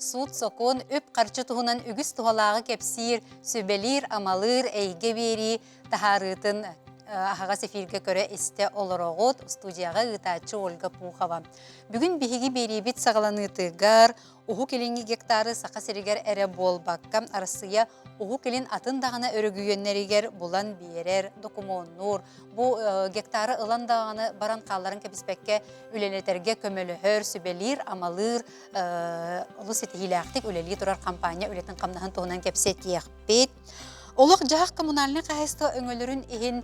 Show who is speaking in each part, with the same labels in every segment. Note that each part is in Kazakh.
Speaker 1: суд сокон өп қарчы туһунан үгіс туһалағы кепсир, сөбелир, амалыр, әйге бери, тахарытын ахага сефирге көрө исте олорогот студияга ытачы Ольга Пухова. Бүгүн биһиги берибит сагаланыытыгар, уху келинги гектары сака серигер эре болбакка арасыя уху келин атын дагана өрөгүйөннеригер булан биерер докумоннур. Бу гектары ылан даганы баран калларын кеписпекке үленетерге көмөлөһөр, сүбелир, амалыр, улус этихилактик үлели турар компания үлетин камнаһын туһунан кепсетиякпит. Олық жағақ коммунальны қайысты өңөлөрүн ихин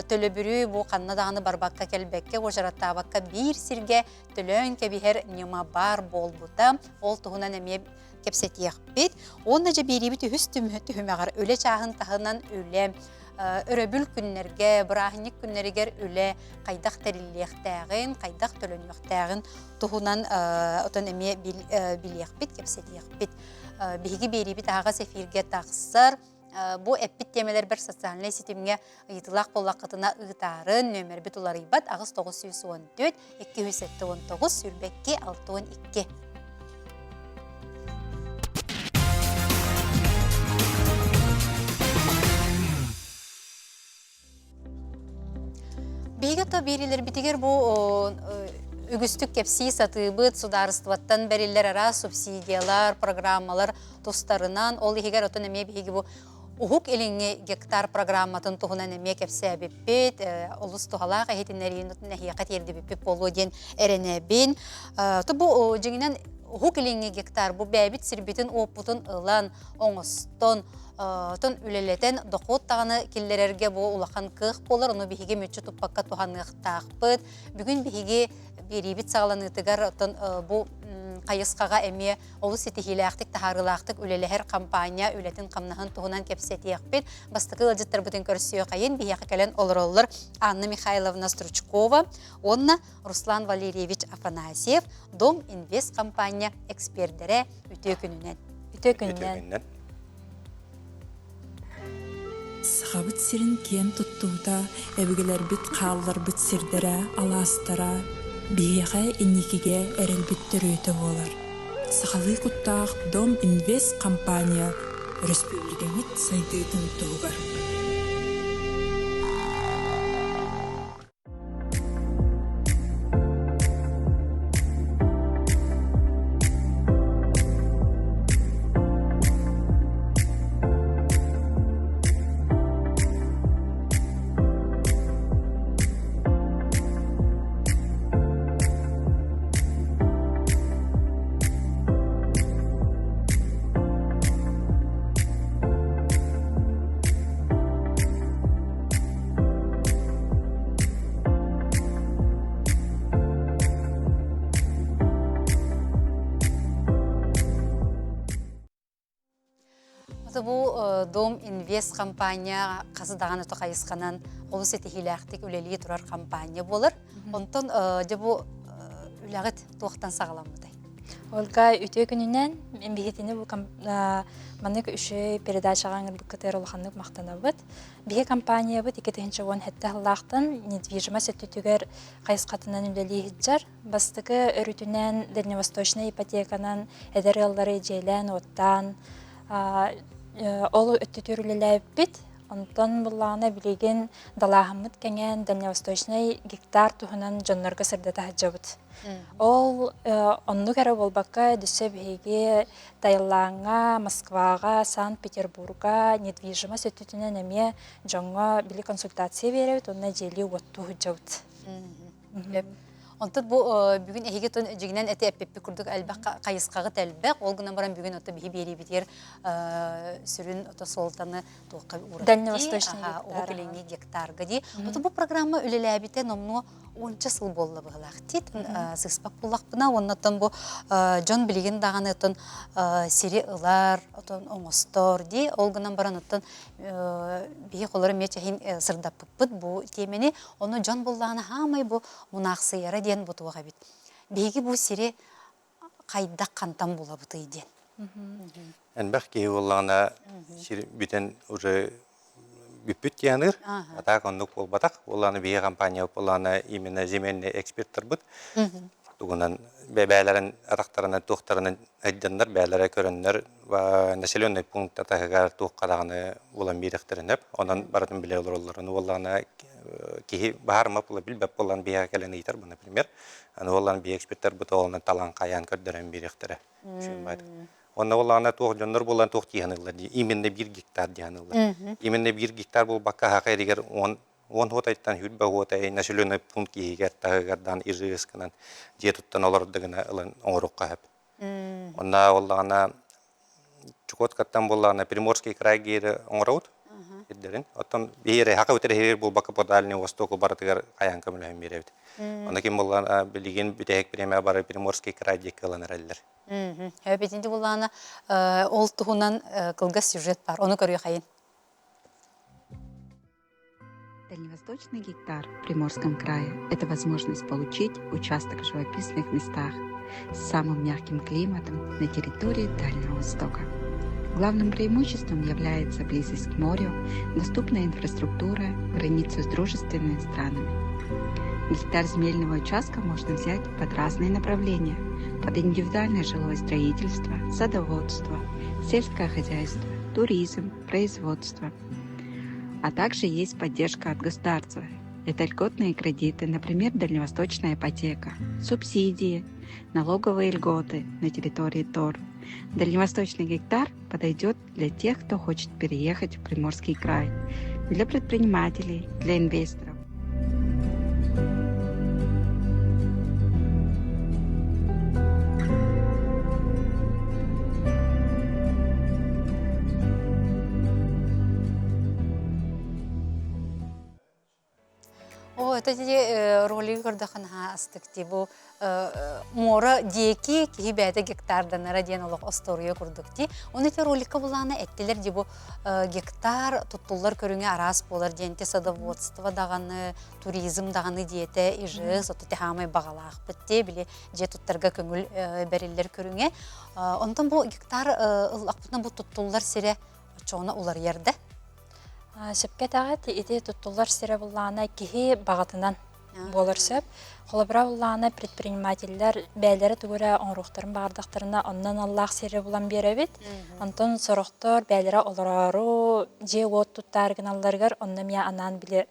Speaker 1: төлөбүрү бу қанна дағаны барбаққа келбекке, ожараттабаққа бір сирге төлөн кебихер нема бар болбута, ол туғынан әме кепсетияқ бет. Онна жа беребі түхіс түхімеғар өлі чағын тағынан өлі, өрөбүл күннерге, бұрағынек күннергер өлі қайдақ тәріліяқтағын, қайдақ төлөнüяқтағын туғынан отын әме білияқ бет, кепсетияқ бет. Бігі беребі тағаға сефирге тақсыр, bu эппит темелер бір социальный сетимге ыйтылақ боллақытына ыйтарын нөмір бит улар ибат ағыз 914 279 сүрбекке 612. Бейгатта берилер битигер bu үгістік кепсей сатыбыт, сударыстываттан бәрелер ара субсидиялар, программалар тостарынан, ол егер отын әме бейгі bu Ухук элинге гектар программатын туһунан эме кепсе биппет, олус тухалаак эхетиннерин нехияка терди биппет болу ден эренебин. Бу жеңинен ухук элинге гектар бу бәбит сирбитин опутун ылан оңостон тон үлелетен дохот таганы киллерерге бу улахан кых болар, ону биһиге мүччү туппакка туханыктаакпыт. Бүгүн биһиге берибит сагаланыытыгар бу қайысқаға әме олыс етихилақтық, тахарылақтық үлелер компания үлетін қамнағын туғынан кепсетияқпет. Бастықы ылжыттар бұтын көрсіе қайын бияқы кәлін олыр Анна Михайловна Стручкова, онна Руслан Валерьевич Афанасьев, Дом Инвест компания эксперттері үте күнінен.
Speaker 2: Сағабыт сирин кен тұттуыда әбігілер біт қалылар біт сирдері аластара, бейеға енекеге әрелбеттер өті болар. Сақалы құттақ Дом Инвест компания республикамет сайдыдың тұғығар.
Speaker 1: Bu Dom Invest компания қасыдаған өті қайысқанан олыс етихилақтық үлелі тұрар компания болыр. Онтан бұл үләғіт туақтан сағаламыдай.
Speaker 3: Олга үте күнінен мен бейетіне бұл манық үші передачаға аңыр бұл кітер олғанлық мақтана бұд. Бейе компания бұд 2-10 хетті ғылақтын недвижимость өттігер қайысқатынан үлелі хиджар. Бастығы өрітінен Дальневосточный ипотеканан әдер елдары жейлен оттан Олу өттүтүрүлеләп бит, онтон буллағына билеген далағымыт кәнген Дальневосточный гектар туһунан жоннорга сырдата хаджабыт. Ол онну кәрі болбаққа дүсі бейге Тайлаңға, Москваға, Санкт-Петербурга недвижимость өттүтүнен әме жоңға били консультация беребіт, онна жели отту хаджабыт.
Speaker 1: Онтут бу бүгүн эһиге тон жигинен эте эппеппи курдук албак кайыскагы телбек олгунан баран бүгүн ото бихи бери битер сүрүн ото солтаны туакка урат.
Speaker 3: Дальневосточный
Speaker 1: гектар. Гектарга ди. Ото бу программа үлелебите номну 10 сыл болла быгылактит. Сыспак булакпына оннотон бу жон билеген даганы отон сири ылар, отон оңостор ди. Олгунан баран отон бихи колору мечехин сырдаппыт бу темени ону жон буллагына хамай бу мунаксыяра ден бутуга бит. Беги бу сири кайда кантан була бутый ден.
Speaker 4: Энбах ки уллана сири битен уже бүппүт яныр. Ата кондук болбатак. Улланы бие компания уллана именно земельный эксперттер бут. Тугунан бәләрен атактарынан тухтарынан айданнар бәләре көрәннәр ва населенный пункт тагыгар тухкадаганы булан биректеренеп, онан баратын биле олорларын уллана ки барма була билбәп булан бия келен итер бу, например. Аны уллан бия эксперттер бу толны талан каян көрдөрән биректере. Шун байт. Онна уллана тух жоннор булан тух тиянылар. Именно 1 гектар диянылар. Именно 1 гектар бул бакка хакы дигәр 10 хотайттан хүлбә хотай населенный пункт кигәр тагырдан ирисканан жетуттан олордыгына ылын оңрукка хәп. Онна уллана Чукоткаттан буллана Приморский край гере оңраут. Иддерин. Оттан биере хакы өтер бул бакка по Дальнему Востоку баратыгар аян көмөлөм беребит. Онда ким буллана билген бүтәк премия бары Приморский край декалан эреллер.
Speaker 1: Бетинде буллана ол туһунан кылга сюжет бар. Оны көрүй хайын.
Speaker 5: Дальневосточный гектар в Приморском крае – это возможность получить участок в живописных местах с самым мягким климатом на территории Дальнего Востока. Главным преимуществом является близость к морю, доступная инфраструктура, границы с дружественными странами. Гектар земельного участка можно взять под разные направления – под индивидуальное жилое строительство, садоводство, сельское хозяйство, туризм, производство. А также есть поддержка от государства. Это льготные кредиты, например, дальневосточная ипотека, субсидии, налоговые льготы на территории ТОР. Дальневосточный гектар подойдет для тех, кто хочет переехать в Приморский край, для предпринимателей, для инвесторов.
Speaker 1: Это роли көрдөкөн астыкти бу мора деки ки бәте гектардан радиан олох остория курдукти. Оны те ролика буланы эттилер ди бу гектар туттулар көрүңө арас болар денте садоводство даганы, туризм даганы диете ижы соту хамай багалак битте биле же туттарга көңүл берилер көрүңө. Онтон бу гектар ылакпытын бу туттулар сире чоңна улар ярда.
Speaker 3: Сөпке тағат, ете тұттылар сірі бұллағына кеге бағытынан болыр сөп. Қолыбыра бұллағына предпринимателлер бәлері түгірі оңруқтарын бағардақтарына оннан Аллах сірі бұлан беребет. Онтон сұрықтар бәлері оларару, же от тұттарғын алларғар, онна мия анан біле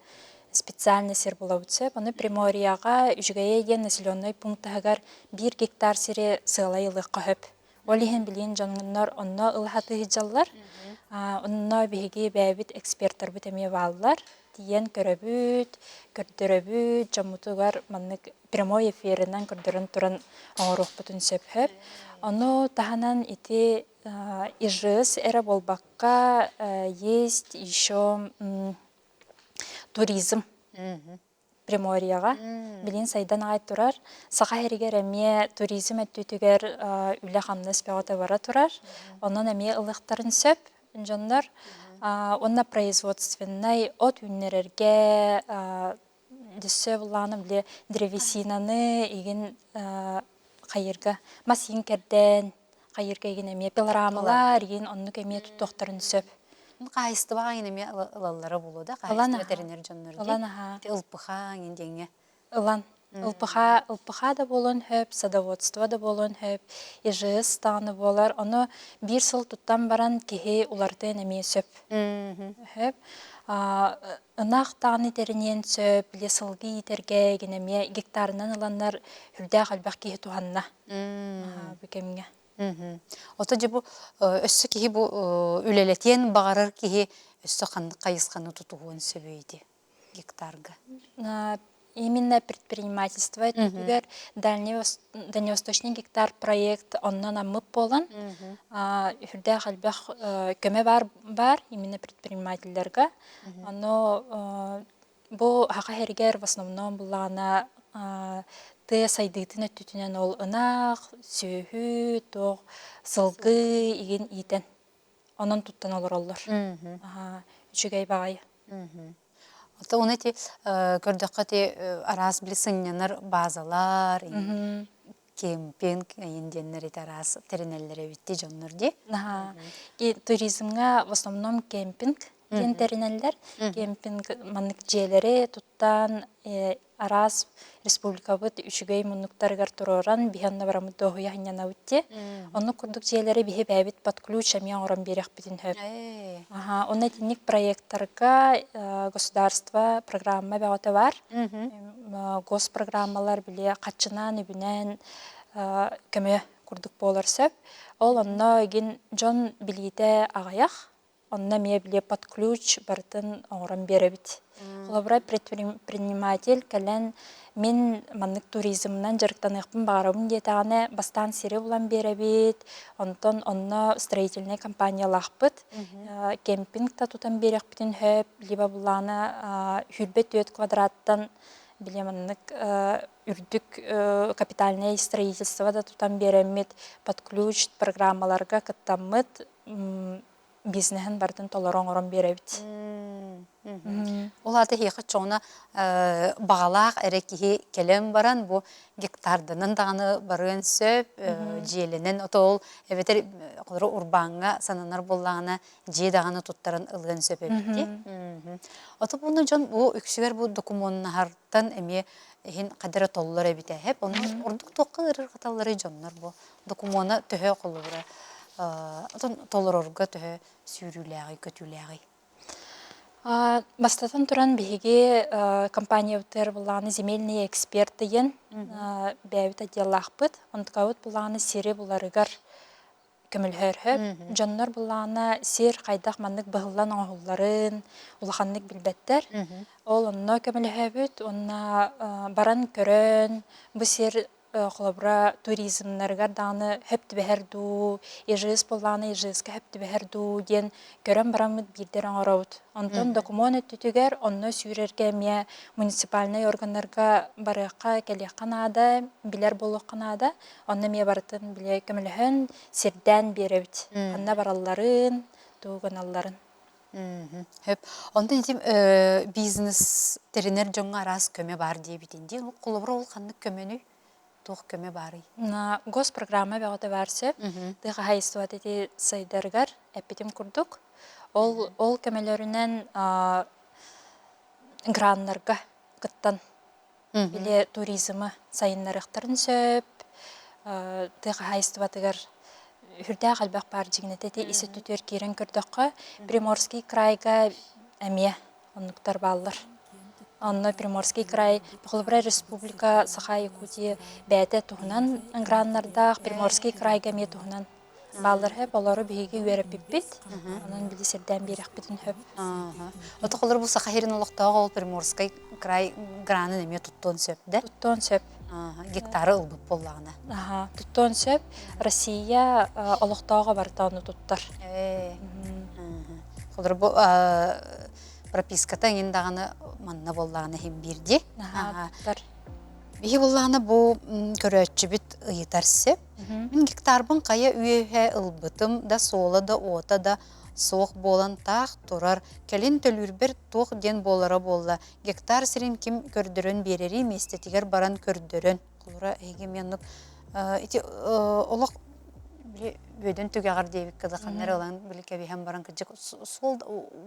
Speaker 3: специальный сір бұла өтсіп. Оны Приморияға үжігайе еген населенной пунктағығар 1 гектар сірі сылай ылық қөхіп. Олиген білген жаңынлар онна ылхаты хиджаллар. Онна биһиги бәбит эксперттар битеме баллар. Тиен көрөбүт, көрдөрөбүт, жамутугар маннык прямой эфиринен көрдөрөн туран оңрух бутун сөпөп. Ону таханан ити ижыс эре болбакка есть еще туризм. Приморияга билин сайдан ай турар. Саха херигер эме туризм өттүтүгер үле хамны спеота бара турар. Онун эме ылыктарын сөп. Инженер, онна производственной от үннерерге десе буланым биле древесинаны иген кайырга масин керден кайырга иген эме пилорамалар иген онну кеме туттуктарын сөп.
Speaker 1: Кайсты баган эме ылаллары болу да, кайсты ветеринар жоннор ди. Ылпыха индеңе.
Speaker 3: Ылан. Ылпыха да болон хөп, садоводство да болон хөп, ижыс таны болар. Оны bir сыл туттан баран кеге уларды неме сөп. Хөп. Инақ таны терінен сөп, лесылғы итерге генеме гектарынан ыланнар хүрдә қалбақ кеге туғанна. Бүкемге.
Speaker 1: Ота же бу өссө кеге бу үлелетен бағарыр кеге өссө қайысқаны тұтуғын сөбейді гектарға.
Speaker 3: Именно предпринимательство, это Дальневосточный гектар проект, он на мы полон. Хүрдә халбах көмө бар, именно предпринимательлерге. Оно бу хака хергер в основном булана те сайдытын өттүтүнен ол ынак, сүйү, тог, сылгы иген итен. Онон туттан олар олар. Үчүгей багай.
Speaker 1: Ата оны те көрдөккө те арас билсиннер базалар, кемпинг инденнер ите арас теринеллере битти жоннор ди.
Speaker 3: Туризмга в основном кемпинг диэн теринеллер. Кемпинг маннык жээлери туттан арас республикабыт үчүгэй муннуктаргар туроран биханна барамыт доохуя ханьяна үтте. Онну курдук жээлери бихи бәбит под ключ амия оран берех битин хөп. Ага, онна тинник проекттарга государство программа бәготы бар. Госпрограммалар биле качынан үбүнен көмө курдук болар сөп. Ол онно эгин жон билите агаях, онна мие биле под ключ бартын оран беребит. Холобрай предприниматель кэлен мен маннык туризмнан жарыктаныхпын багарабын диетаганы бастан сири булан беребит. Онтон онно строительный компания лахпыт. Кемпингта тутан берекпитин хөп, либо буланы хүрбет 4 квадраттан биле маннык үрдүк капитальное строительство да тутан беремит. Под ключ программаларга кыттаммыт бизнесен бартын толорон орон беребит.
Speaker 1: Оларды хейхі чоңна бағалақ әрекеге келем баран, бұл гектардының дағаны барын сөп, желінің отол, әветер урбанға сананар болағына же дағаны туттарын ылғын сөп әбетті. Оты бұны жон бұл үксігер бұл документардан әме хин қадыры толылар әбеті әп, оның ордық тоққа ұрыр қаталары жонлар бұл документаны түхе қолуыра. Толыр орға түхе сүйріләғи, көтіләғи.
Speaker 3: Бастатан туран биһиги компания утер буланы земельный эксперт деген бәбит отделлахпыт. Онткавыт буланы сири буларыгар көмөлһөрһөп. Жоннор буланы сир кайдак маннык быһыллан оһулларын, улаханнык билбеттер. Ол онно көмөлһөбүт, онна баран көрөн, бу сир холобра туризмнаргар даны хөптү бэхерду, ежис боланы ежиска хөптү бэхерду ден көрөн барамыт бирдер оңорот. Онтон документ түтүгер онно сүйрерге мия муниципальный органнарга барыакка келек канада, билер болук канада, онно мия барытын биле көмөлөһөн сирден беребит. Анна баралларын, туганалларын.
Speaker 1: Хөп, онда етім бизнес теринер жоңға арас көме бар дейбітінде, қолыбыра ол қанның көмені тух көме бары.
Speaker 3: Госпрограмма бәготы барсы, дыға хайыстуат еті сайдаргар әппетім күрдік. Ол көмелерінен граннарға кыттан біле туризмы сайыннарықтарын сөп, дыға хайыстуатыгар хүрдә қалбақ бар жигнететі есі түтер керен күрдіққа Приморский крайға әме онлықтар балылар. Онно Приморский край, Пахолбрай республика, Саха-Якутия бәті туғынан граннардақ, Приморский крайға ме туғынан балылар хөп, олары бейге үйеріп біппет, онын білесерден берек бітін хөп.
Speaker 1: Оты қолыр бұл Саха-Херин олықтағы ол Приморский край гранын әме тұттуын сөпді?
Speaker 3: Тұттуын сөп.
Speaker 1: Гектары ұлбып болағына.
Speaker 3: Тұттуын сөп, Россия олықтағы бартауыны тұттар.
Speaker 1: Қолыр бұл прописката еңдағаны манна болағына хем бірде. Бейі болағына бұл көрөтчі біт ұйытар сөп. Мен гектарбын қая үйе ұлбытым да солы да ота да соқ болан тақ тұрар. Кәлін төлірбір тоқ ден болара болла. Гектар сірін кім көрдірін берері местетігер баран көрдірін. Құлыра әйге менік. Олық бөйден түгеғар дейбік кіді қаннар олан білік әбейхен баран кіджік. Сол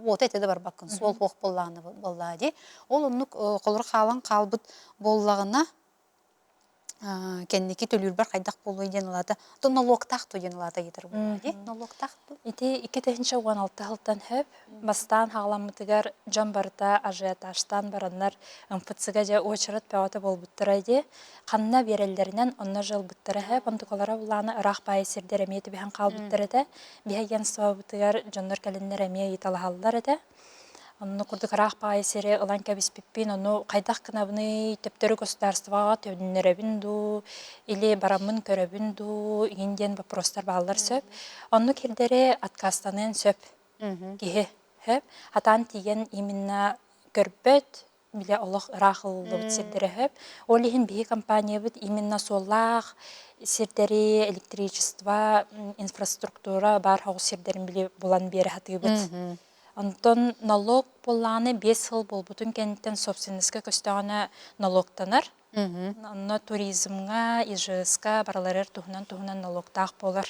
Speaker 1: ота әтеді бар бақын, сол оқ боллағына боллады. Ол онық құлыр қалан қалбыт боллағына кеннеки төлүрбар кайдак болуй ден алады. То налогтак то ден алады кетер булады. Налогтак.
Speaker 3: Ити 2016 жылдан хөп бастан хагаламытыгар жан барда ажиотажтан бараннар МФЦга же очерет пәваты болбуттыра ди. Канна береллеринен онна жыл буттыра хөп антыкалара буланы ырак байсердер эмети бехан калбуттыра да. Бихеген сабытыгар жаннар каленнер эме италалар да. Онны курдук ырак байсере ылан кабис пиппин ону кайдак кынабыны төптөрү государствага төбүннөрөбүн ду или барамын көрөбүн ду инден вопростар баллар сөп. Онну кирдере откастанын сөп. Кихи хөп. Атан тиген именно көрбөт биле олох ыракылды сирдере хөп. Олихин бии компания бит именно соллах сирдери электричество инфраструктура бар хогус сирдерин биле булан бери хатыбыт. Антон налог болланы 5 жыл болбутун кенттен собственностька көстөгөнө налогтанар. Анна туризмга, ижыска баралар туһунан налогтак болар.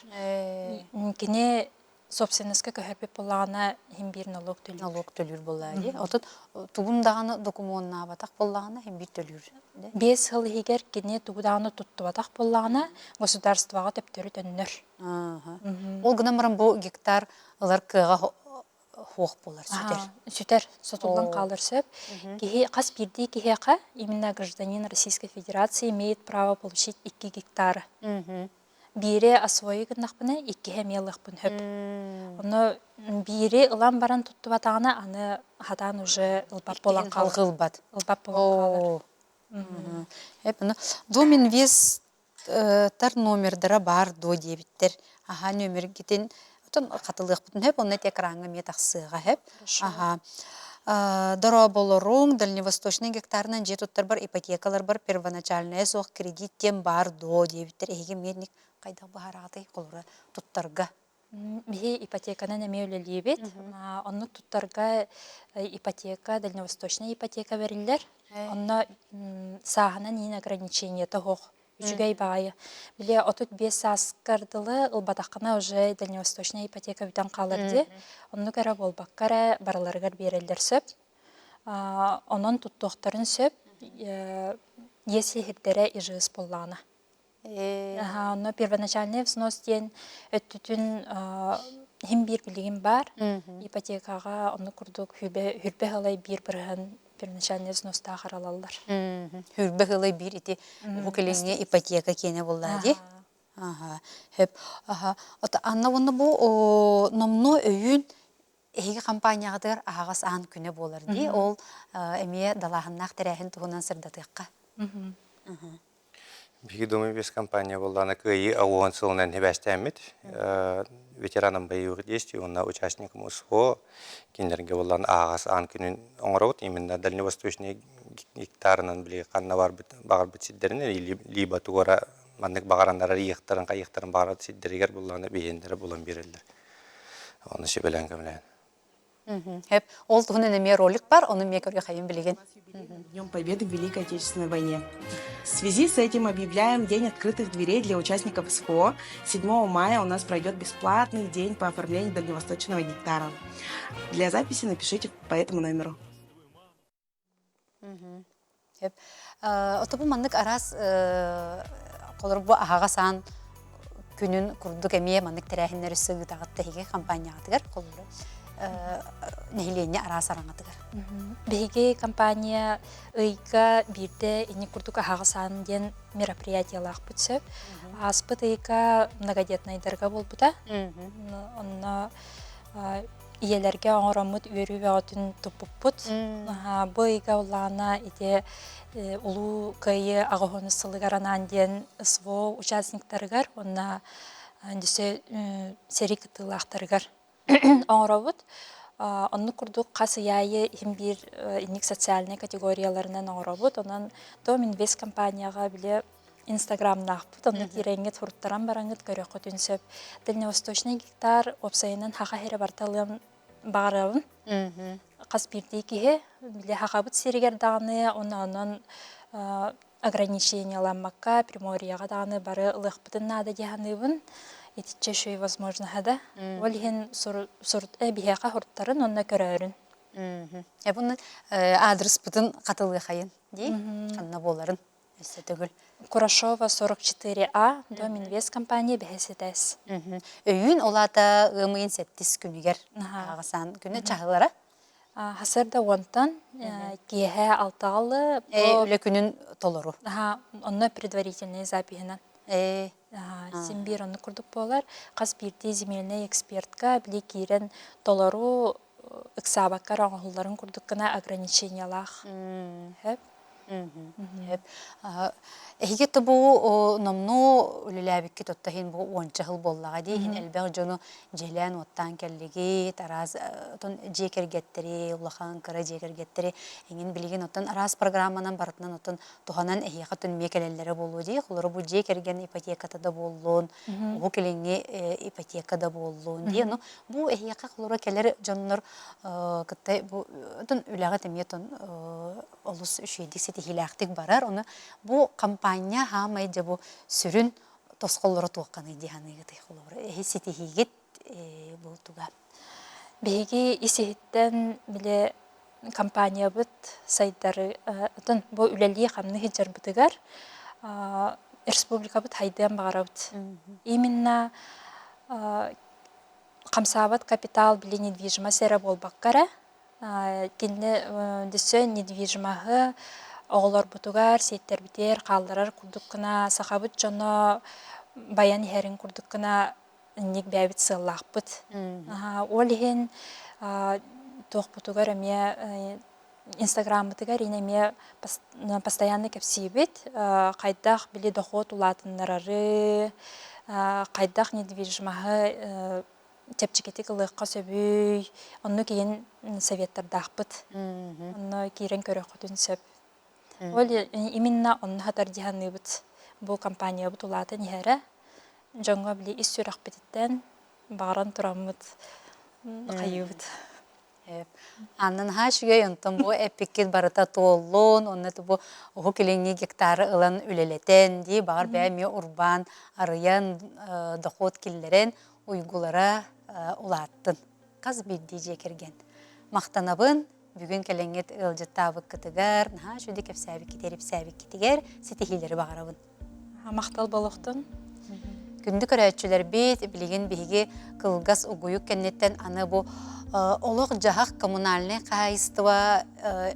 Speaker 3: Кине собственностька көһөрбүп буллагана хим бир налог төлү.
Speaker 1: Налог төлүр болла ди. Отут тугундаганы документна батак боллагана hem bir төлүр.
Speaker 3: 5 жыл егер кене тугудааны туттубатак боллагана государствага төптөрү төннөр.
Speaker 1: Ол гына маран бу гектар ылар кыга хуок болар сүтер.
Speaker 3: Сүтер сотулган калыр сөп. Кихи кас бирди кихига именно гражданин Российской Федерации имеет право получить 2 гектара. Бире освои гыннакпына 2 хемелыкпын хөп. Оны бире ылан баран туттубатагана аны хадан уже ылбап болан калыр.
Speaker 1: Ылбат.
Speaker 3: Ылбап болан калыр.
Speaker 1: Hep bunu domin вес тар номердара бар до дебиттер. Аха номер гитин отон катылык бутун hep оны экранга мет аксыга hep. Аха. Дора болорун дальневосточный гектарынан жетуттар бар ипотекалар бар первоначальная сох кредит тем бар до дебиттер. Эге медник кайда бахарагы колора туттарга.
Speaker 3: Бихи ипотеканы неме өлелебет. Онны туттарга ипотека, дальневосточная ипотека берилер. Онна сахана нин ограничение тохох. Үчүгэй баайы. Биле отут 5 саскардылы ылбатакына уже дальневосточная ипотека бүтән калырды. Онны кара болбаккара бараларгар берилер сөп. Онон туттуктарын сөп если хирдере ижыс боллана. Но первоначальный взнос ден өттүтүн хим бир билигин бар. Ипотекага онны курдук хүрбе халай бир бирген первоначальный взноста харалалар.
Speaker 1: Хүрбе халай бир ити букелеңе ипотека кене болла ди. Ага. Хеп ага. Ата анна онны бу номно өйүн эге компаниягадыр агас ан күнө болар ди. Ол эме далахыннак терехин тугунан сырдатыкка.
Speaker 4: Биги думаю, без компания была на КИ, а он сылнен хебестемит. Ветераном боевых действий, он участником УСО, киндерге болан агас анкинин оңрот, именно дальневосточный гектарынан били каннавар багар бит сиддерне либо тугара маннык багарандар ыйыктарын кайыктарын багар сиддергер булланы бейендер булан берилер. Оны шебелен кемлен.
Speaker 1: Хеп ол тугунан эме ролик бар, оны ме көргө кайын билеген.
Speaker 6: Днем Победы в Великой Отечественной войне. В связи с этим объявляем День открытых дверей для участников СФО. 7 мая у нас пройдет бесплатный день по оформлению дальневосточного гектара. Для записи напишите по этому номеру.
Speaker 1: Отобу маннык арас колорбу агасан күнүн курдук эме маннык терехиннер сыгытагатта хиге компаниятыгар колору. Нехилене арас араңатыгар.
Speaker 3: Беге компания ыйка бирде ини курдука хагасан ден мероприятиялар бүтсөп, аспыт ыйка многодетнайдарга болбута. Онна иелерге оңоромут үйөрүбө отун туппут. Бу ыйка улана ите улуу кайы агохону сылыгаранан ден СВО участниктарыгар, онна дисе серикытылактарыгар оңоробут. Онны курдук касы яйы хим бир иник социальный категорияларынан оңоробут. Онан домин вес компанияга биле Инстаграмнахпут. Онны киреңге туруттаран бараңыт көрөккө түнсөп. Дальневосточный гектар опсайынан хака хере барталын багарабын. Кас бирди кихе биле хакабыт серигер даганы, онан ограниченияланмакка Приморьяга даганы бары ылыкпытын нада диханыбын. Этиче шөй возможно хада. Олген сорт бихека хорттарын онна көрөрүн.
Speaker 1: Буны адрес бутын катылы кайын ди. Канна боларын. Эсе төгүл.
Speaker 3: Курашова 44А, дом инвест компания бехесетес.
Speaker 1: Өйүн олата ымыйын 7 күнүгер агасан күнү чагылара.
Speaker 3: Хасырда онтан кие 6 алы
Speaker 1: Өлө күнүн толору.
Speaker 3: Онна предварительный запихинан. Симбир онны курдук болар. Кас бирди земельный экспертка биле кирен толору ыксабаккар оңолларын курдук кына ограничениялах. Хеп.
Speaker 1: Эһиге бу номно үлеләбикке тоттахин бу 10 жыл боллага дейин элбек жону желен оттан келлиги тараз тон жекергеттери улахан кара жекергеттери эңин билген оттан арас программанан барытынан оттан туханан эһига тон мекелеллери болуу ди холору бу жекерген ипотеката да боллун бу келеңге ипотека да боллун ди но бу эһига холору келер жоннор кыттай бу тон үлага теметон олус үшедик сетихилактык барар оны бу компания хамай жабу сүрүн тосқоллары туаққаны дияны гытай холор. Сетихигет болтуга.
Speaker 3: Биһиги исиһиттен биле компания быт сайдары атын бу үлелии хамны хиджар бытыгар республика быт хайдыан багарабыт. Именно камсабат капитал биле недвижимость эре болбаккара кинне десе недвижимаһы оголор бутугар сеттер битер калдырар курдук кына сахабыт жоно баян херин курдук кына ник бәбит сыллахпыт. Ол ихин тох бутугар эме Инстаграм бытыгар ине постоянно кепсибит кайдах били доход улатыннары кайдах недвижимаһы тепчикети кылыкка сөбүй онну кийин советтардахпыт онну кирен көрөкөтүн сөп. Ол именно онну хатар диханыбыт бу компания бут улатын иһере жоңго били ис сүрөкпетиттен баран турамыт кайыбыт.
Speaker 1: Аннан хашыга йонтон бу эпиккит барыта толлун, онны бу оху килеңги гектары ылан үлелетен ди бар бәме урбан арыян доход киллерен уйгулара улаттын. Каз бидди жекерген. Мактанабын бүгүн келеңет ылжыттабы кытыгар, хашыды кепсәби китерип сәби китигер сетихилери багарабын.
Speaker 3: Мактал болохтун.
Speaker 1: Күндү көрәтчүләр бит билеген биһиги кылгас угуюк кеннеттен аны бу олог жахак коммунальный кайыстыва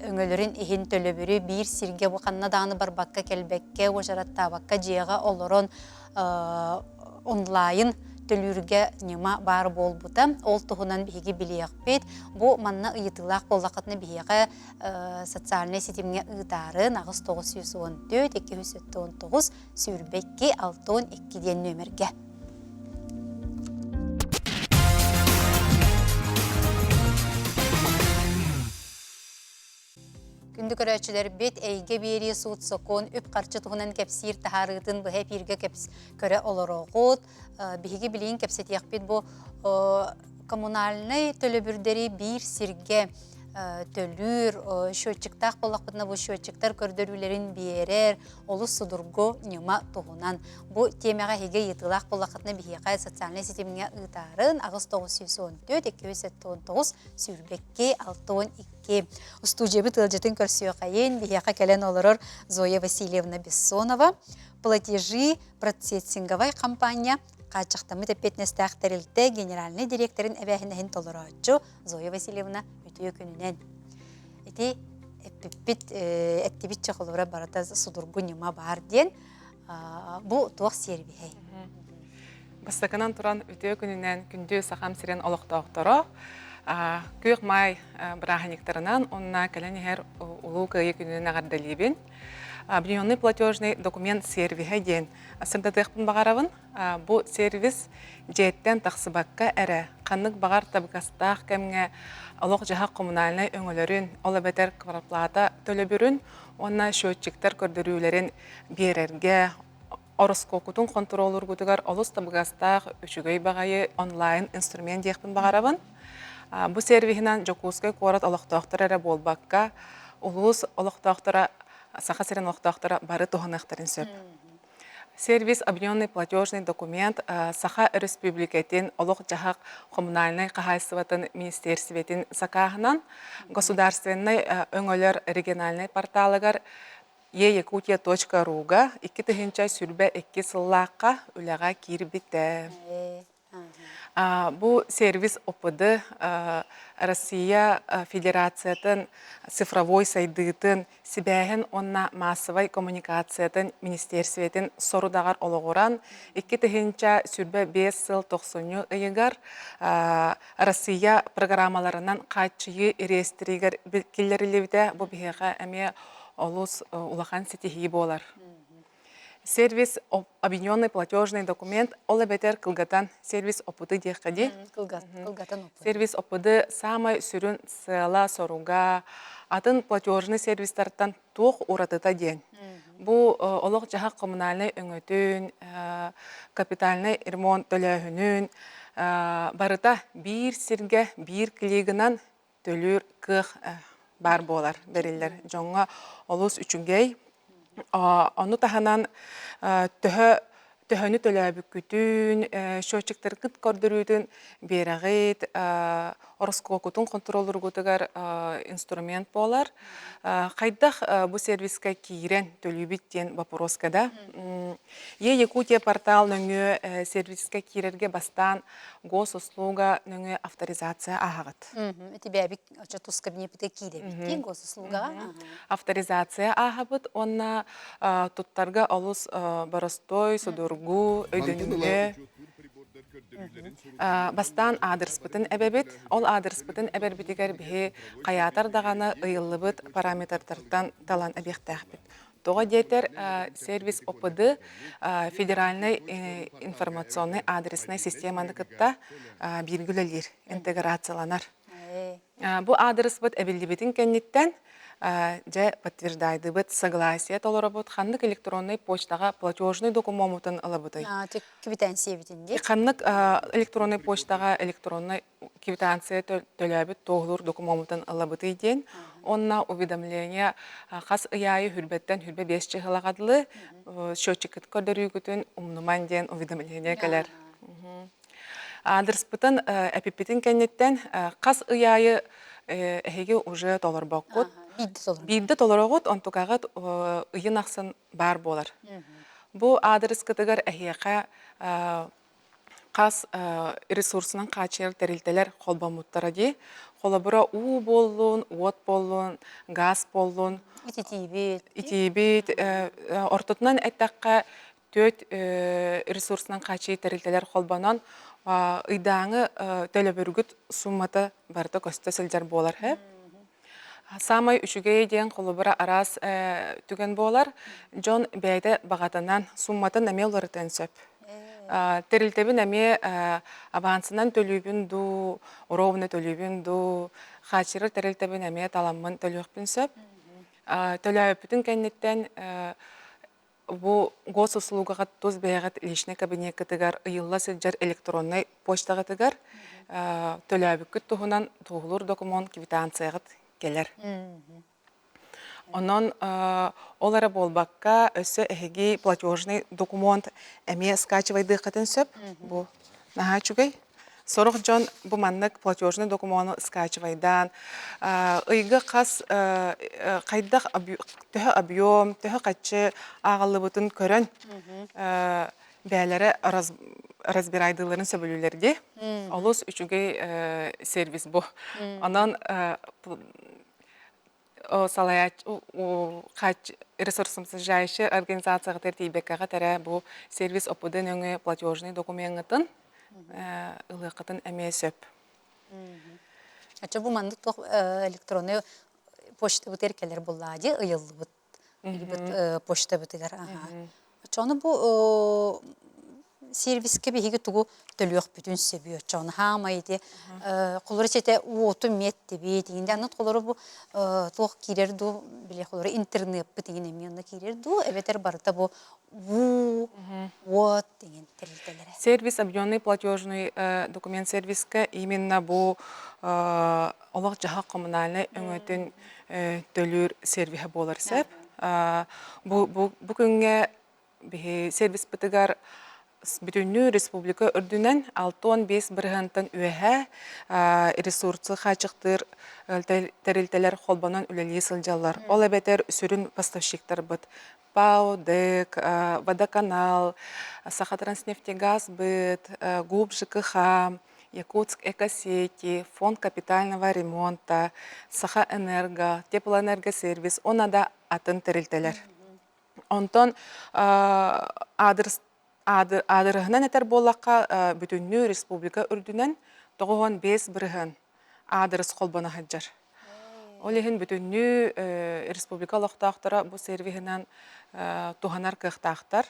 Speaker 1: өңөлөрүн ихин төлөбүрү бир сирге бу канна даны бар бакка келбекке ожараттабакка жега олорон онлайн төлүргө нема бар болбута ол туһунан биһиги билиякпит бу манна ыйытылак боллакытны биһиге социальный сетимге ыйтарын агыс 914 279 сүрбекки 612 ден нөмерге. Күндү көрәчүләр бет әйге бери суут сокон үп карчы туһунан кепсир тахарытын бу хеп ирге кепс көрә олорогот биһиги билин кепсетияк бит бу коммунальный төлөбүрдери бир сирге төлүр счетчиктак боллакпытына бу счетчиктар көрдөрүлерин берер олус судурго нема туһунан бу темага хеге йытылак боллакытына биһига социальный сетимге ытарын агыс 914 279 сүрбекке 612 студия тылжытын көрсөй кайын биһига келен олорор Зоя Васильевна Бессонова платежи процессинговая компания Качақтамы тепетнестәк тәрелті генеральный директорын әбәхінәхін толырачу Зоя Васильевна өтіе күнінен. Эти әттебет чақылыра барата судургу нема бар ден, бұл туақ сербей.
Speaker 7: Бастаканан туран өтіе күнінен күнді сақам сирен олықтауқтары. Күйік май бірағынектарынан онына кәләнігер ұлу күйі күнінен ағардалебен. Объединенный платежный документ сервисе ден. Сырдатықпын бағарабын, бұл сервис жеттен тақсыбаққа әрі. Қанық бағар табықастақ кәмге олық жағақ коммунальный өңілерін, олы бәтер кварплата төлі бүрін, онына счетчиктер көрдірулерін берерге, орыско күтін контролер күтігер олыс табықастақ үшігей бағайы онлайн инструмент дектін бағарабын. Бұл сервисінен жокускай қорат олықтақтар әрі болбаққа, олыс олықтақтара Саха сирен олықтақтара бары туғанақтарын сөп. Сервис объединенный платежный документ Саха республикатын олық жағақ коммунальный қағайсыватын министерсветин сақағынан государственный өңілер региональный порталығар e-yakutiya.ru-га 2 сүрбе 2 сыллаққа үліға кирбітті. Бұл сервис опыды Россия Федерациятын цифровой сайдытын сибәхін онна массовай коммуникациятын министерсветин сорудағар олығыран 2 сүрбе 5 сыл 90 ұйығар Россия программаларынан қайтшығы рестригер келдерілевді бұл бейіға әме олыс улахан сетихи болар. Сервис объединенный платежный документ олы бетер кылгатан сервис опыты дехкади. Сервис опыты самай сүрін сыла соруга атын платежный сервистартан туқ уратыта ден. Бу олық жағақ коммунальный өңөтін, капитальный ремонт төлөхүнүн барыта бир сирге бир клигынан төлүр кых бар болар берилер. Жоңға олыс үчүнгей Оны таханан төһөнү төлөбүккүтүн, счетчиктер кыт көрдүрүүтүн берагыт, ороскопутун контроллоргутугар инструмент болар. Кайдах бу сервиске кирен төлүбүттен вопроскада. Якутия портал нөңө сервиске кирерге бастан госуслуга нөңө авторизация агат.
Speaker 1: Это бәбик оча тус кабинете киде бит госуслуга.
Speaker 7: Авторизация агабыт, онна туттарга олус баростой, судургу, өйдөнүлө. Бастан адрес-бытын әбәбет, ол адрес-бытын әбәрбетігер бігі қаятар дағаны ұйылыбыт параметртардан талан әбектәқпет. Тоға детер сервис ОПД федеральный информационный адресный системаны кытта биргүлелер, интеграцияланар. Бу адрес-быт әбілдебетін кәннеттен же подтверждайды быт согласие толорабыт ханнык электронный почтага платежный документын алабытай.
Speaker 1: Тек квитанция битинде.
Speaker 7: Ханнык электронный почтага электронный квитанция төлөбүт тоғлур документын алабытай ден. Онна уведомление хас ыяйы хүрбеттен хүрбе 5 чыгылагадлы счетчик көрдөрүүгүтүн умнуман ден уведомление келер. Адрес-бытын әпиппетін кәнеттен қас ыяйы әхеге уже толар баққыт. Бидді толар оғыт, онтуқағыт ыйын ақсын бар болар. Бұл адрес кітігір әхеға қас ресурсынан қачер тәрілтелер қолбамуттара де. Қолабыра у болуын, от болуын, газ болуын, итибет, ортотынан әттаққа төт ресурсынан қачер тәрілтелер қолбанан ыйдаңы төлөбүргүт суммата барда көстө сылжар болар хеп. Самай үшүгей ден қолыбыра арас түген болар. Жон бәйді бағатынан сумматын әме оларытын сөп. Терилтебін әме авансынан төлөбін ду, уровны төлөбін ду, қачыры терилтебін әме таламын төлөкпін сөп. Төлөбітін кәнеттен бу госуслугага туз бәягат личный кабинет кытыгар ыйылла сылжар электронный почтага тыгар төлөбүккүт туһунан тугулур документ квитанциягат келер. Онон олара болбакка өссө эһиги платежный документ эме скачивайды катын сөп бу наха чугай сорох жон бу маннык платежный документ скачивайдан ыйгы кас кайдах төһө объем төһө качы агалыбытын көрөн бәләре разбирайдыларын сөбөлүлерде олус үчүгей сервис бу анан салаят кач ресурсымсыз жайшы организацияга тертибеккага тәрә бу сервис ОПД нөңө платежный документын ылыкытын эме сөп.
Speaker 1: Ача бу манды тох электронный почта бутеркелер буллади, ыйылбыт. Бит почта бутыгар. Ачаны бу сервиске биһиги тугу төлөк бүтүн себиө чон хамайды колор чете уоту метти бит инде анат колор бу тох кирер ду биле колор интернет битине эмне кирер ду эбетер барта бу вот деген терилтелер.
Speaker 7: Сервис объемный платежный документ сервиске именно бу олак жаха коммунальный өңөтүн төлүр сервисе болар сеп. Бу күнгө сервис битигар Бүтүннү республика өрдүнен 6-15 бірғантан өйә ресурсы қачықтыр тәрілтелер қолбанан үлелі сылжалар. Ол әбетер сүрін поставщиктар бұд. ПАО, ДЭК, Водоканал, Сахатранснефтегаз бұд, ГУП ЖКХ, Якутск Экосети, Фонд капитального ремонта, Сахаэнерго, Теплоэнергосервис, онада атын тәрілтелер. Онтон адырыгынан этер боллакка бүтүннү республика үрдүнен 95 бірган адрес колбана хаджар. Олехин бүтүннү республика лохтактара бу сервисинен туханар кыктактар.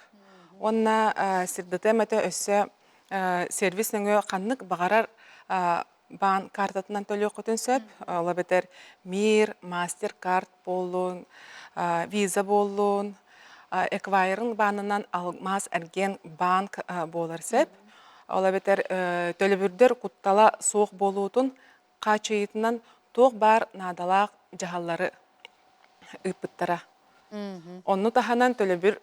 Speaker 7: Онна сирдетемете өссө сервиснеңө каннык багарар бан картатынан төлөк көтөн сөп, лабетер Мир, Мастеркард болун, Виза болун, Эквайрын банынан алмаз әрген банк болар сәп. Ола бетер төлөбүрдер куттала соқ болуытын қачыйытынан тоқ бар надалақ жағалары үппіттара. Онны таханан төлөбүр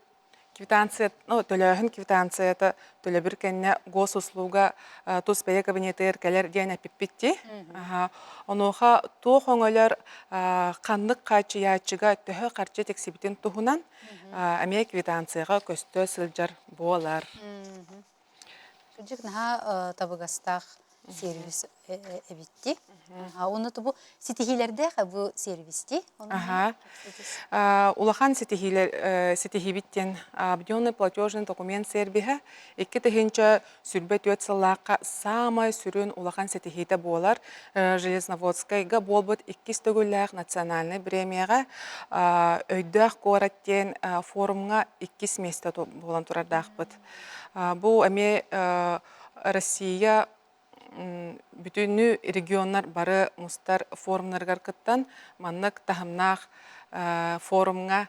Speaker 7: квитанция, ну, төлөһүн квитанцията төлөбүр кенне госуслуга тус бәйе кабинетер келер ден апиппитти. Онуха туох оңолор каннык качыячыга төһө карчы тексибитин тухунан амия квитанцияга көстө сылжар болар.
Speaker 1: Күджик наха табыгастах сервис эбитти. Оны тубу ситихилерде бу сервисти.
Speaker 7: Улахан ситихибиттен объемный платежный документ сербиха 2-тыгынча сүрбет өт сыллаққа самай сүрін улахан ситихита болар. Железноводскайга болбыт 2 төгілләқ национальный премияға өйдәқ кораттен форумға 2 месте болан тұрардақпыт. Бұл әме Россия бүтүнү регионнар бары мустар форумнаргар кыттан маннык тахымнах форумга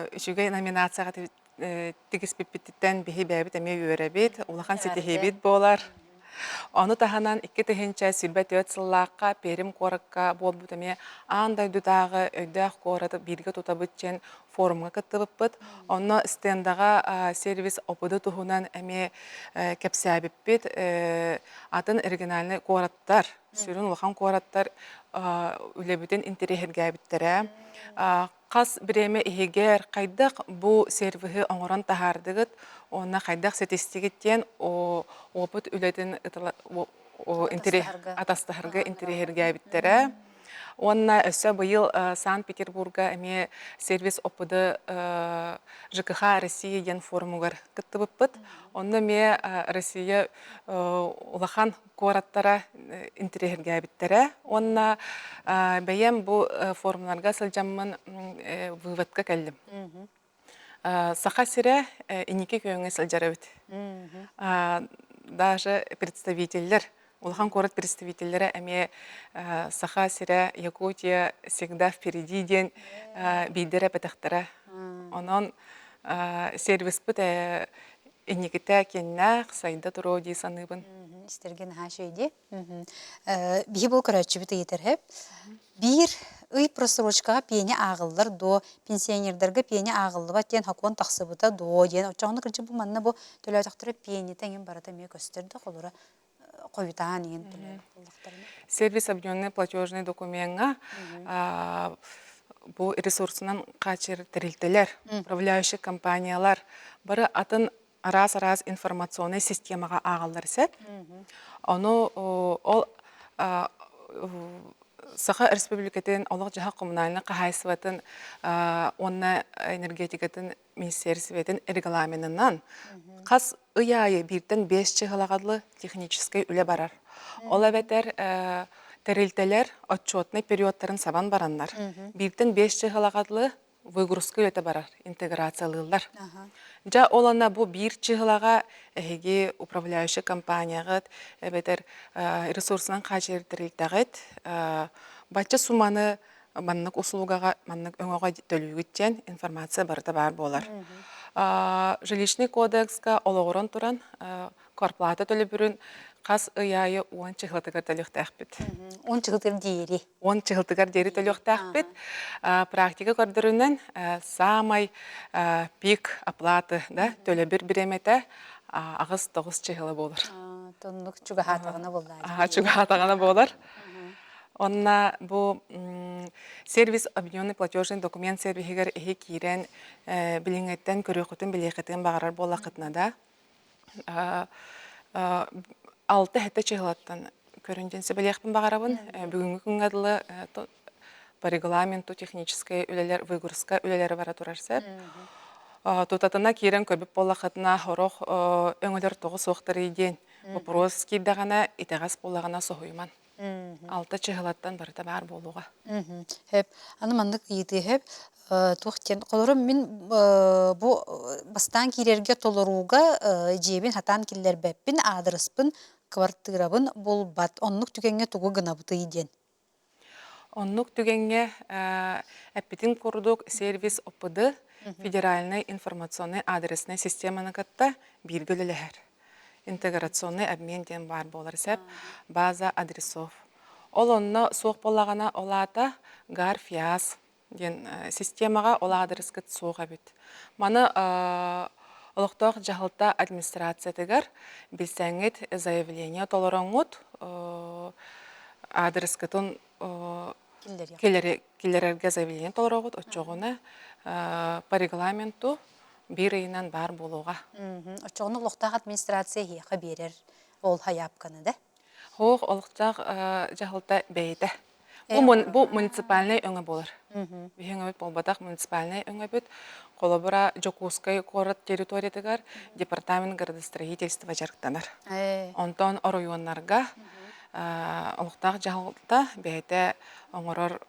Speaker 7: үчүгө номинацияга тигиспиппиттен бихи бэбит эме үйөрөбит улахан ситихибит болар. Оны таханан 2-тыгынча сүрбет өт сыллаққа перим коракка болбут эме андай дутагы өйдөх кораты бирге тутабытчен форумга кыттыбыппыт. Онно стендага сервис опыды тухунан эме кепсәбиппит атын оригинальный кораттар, сүрүн улахан кораттар үлебитин интерехергәбиттере. Қас биреме ихигер кайдак бу сервихи оңорон тахардыгыт, онна кайдак статистикиттен опыт үлетин атастахарга интерехергәбиттере. Онна өссө быйыл Санкт-Петербурга эме сервис опыды ЖКХ Россия ен форумугар кыттыбыппыт. Онна ме Россия улахан кораттара интерехергәбиттере. Онна бәйем бу форумларга сылжаммын выводка кәлдім. Саха сире инеке күйіңе сылжарабыт. Даже представителлер улахан корот представителлері әме Саха сире Якутия всегда впереди ден бейдері пәтіқтірі. Онын сервис бұд инекеті кеннақ сайда тұру дей саныбын.
Speaker 1: Истерген ха шейди. Бихи бұл көрәтші біті етірхеп. Бір үй просрочкаға пені ағылдар до пенсионердерге пені ағылды ба тен хакуан тақсыбыта до ден. Очағыны кірчі бұл манна бұл төлі тақтыры пені тәңін барата мей көстерді қолыра қойытаған ең төлі.
Speaker 7: Сервис объемный платежный документға бұл ресурсынан қачыр тірілтілер, управляющий компаниялар бары атын арас-арас информационный системаға ағылдар сәт. Оны ол Саха республикатын олық жаға коммунальны қағайсыватын онна энергетикатын министерстветін регламентынан қас ұяйы бірден 5 чығылағадлы технической үлі барар. Ол әбәтер тәрелтелер отчетный периодтарын сабан баранлар. Бірден 5 чығылағадлы выгрузка өте барар, интеграциялылар. Жа олана бұл бір чығылаға әйге управляющий компанияғыт, әбетер ресурсынан қажердірілтәғыт, бачы суманы маннық услугаға, маннық өңіға төлігіттен информация барыда бар болар. Жилищный кодексқа олығырын тұран, корплата төлі бүрін қас ұяйы 10 чығылтығыр төліқтәқпет.
Speaker 1: 10 чығылтығыр дейері.
Speaker 7: 10 чығылтығыр дейері төліқтәқпет. Практика көрдірінен самай пик оплаты төлі бір біреметі ағыз 9 чығылы болыр.
Speaker 1: Тонлық чуға хатағына болар.
Speaker 7: Чуға хатағына болар. Онна бұл сервис объемный платежный документ сервихигер эхи кирен біліңеттен көріқытын білеқетін бағарар болақытына да. 6 хәтті чығылаттан көрінденсі білеқпін бағарабын. Бүгінгі күн ғадылы по регламенту технической үлелер, выгрузка үлелері бара тұрарсы. Тутатына кирен көрбіп болақытына хоруқ өңілер тоғы соқтары еден. Вопрос кейдағана итағас болағана соғуйман. 6 чығылаттан барыта бар болуға.
Speaker 1: Хеп, аны мандық үйді хеп, туқтен қолырым мен бұл бастан керерге толыруға жебін хатан келер бәппін, адырыспын, квартирабын бұл бат. Онлық түгенге тұғы ғына бұты еден.
Speaker 7: Онлық түгенге әппетін құрдық сервис опыды федеральный информационный адресный системаны қатта біргілілер. Интеграционный обмен ден бар болар сәп, база адресов. Ол онына соқ болағана олата гар фияс, ден системаға ола адрескет суға бит. Маны олықтақ жағылта администрация тегер білсәңет заявление толыраңыт адрескетін келерерге заявление толырағыт отчоғына по регламенту бір айынан бар болуға.
Speaker 1: Очоғыны олықтақ администрация хеқа берер ол хаяпқаны да?
Speaker 7: Хоқ олықтақ жағылта бәйді. Бұл муниципальный өңі болыр. Бейін өт болбадақ муниципальный өңі бүт. Қолыбыра Жокускай город территориятығар департамент градостроительства жарықтанар. Онтон районларға олықтақ жағылта бәйді оңырыр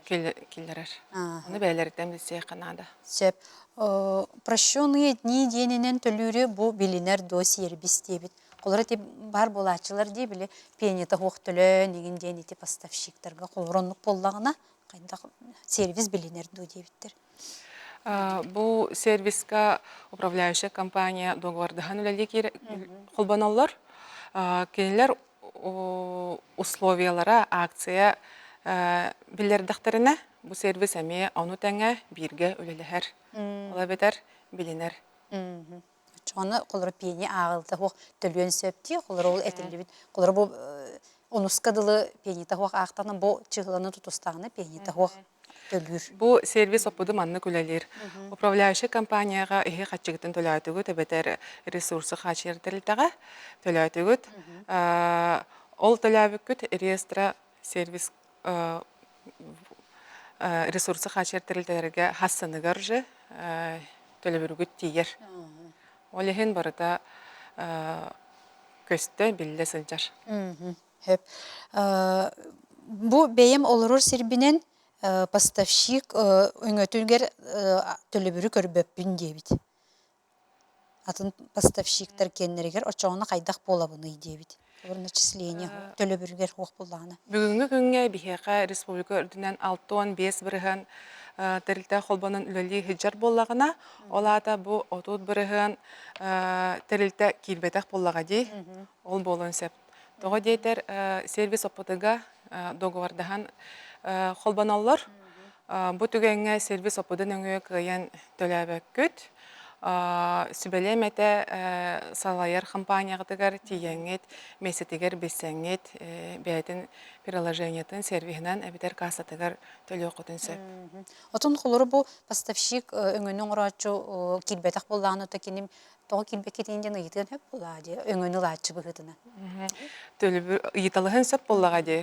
Speaker 7: келдерер. Оны бәйлерден білсе қанады.
Speaker 1: Сөп, прощенные дни денінен төлірі бұл білінер до сервис дебіт. Қолары теп бар болачылар дей білі пенеті хоқ төлі неген дені теп поставщиктарға қолыронлық боллағына қайда сервис білінер до дебіттер.
Speaker 7: Бұл сервисқа управляющая компания договордыған үләлі қолбаналар. Кейлер условиялара акция білердіқтеріне бұл сервис әме оны тәңі бірге үләліғер. Ола бетер білінер.
Speaker 1: Çoğunu kolları piyeni ağıldı, hoq tölüyen söpti, kolları ol etilli bit. Kolları bu onuskadılı piyeni tahoq ağıqtanın bu çıgılanı tutustağını piyeni tahoq tölür.
Speaker 7: Bu servis opudu manны күләлер. Управляющая компанияға ихе қатчығытын төләйтігіт, әбетер ресурсы қатшерділдіға төләйтігіт. Ол төләбікіт реестра сервис ресурсы қатшерділдерге хассыныгар жы төләбіргіт тейер. Олеген барыда көсті білді сылжар.
Speaker 1: Bu beyim olurur sirbinin поставщик öngötülger tölübürü körüböppün debit. Атын поставщиктер кеннерегер очоғына қайдақ болабыны дебит. Орын начисление тölübürger хоқ болағына.
Speaker 7: Бүгінгі күнге бихеқа республика үрдінен 6-5 біріған тәрілті қолбанын үлілі хиджар болағына, олада бұл 30 біріған тәрілті келбетақ болаға дей, ол болуын сәп. Тоғы дейтер сервис опытыға доғывардаған қолбаналар. Бұл түгенге сервис опытын өңі күйен төләбәк көт. Сүбелемете салайыр компанияғытығар тиеңет, месетігер бесеңет, бәйтін приложениятын сервихінен әбітер кассатығар төлі оқытын сөп.
Speaker 1: Отын қолыры бұл поставщик өңінің ұратшы келбетақ болағын өті кенім тоғы келбек кетейінден ұйытығын өп болады, өңіні латшы бұғытына.
Speaker 7: Ұйыталығын сөп болаға де.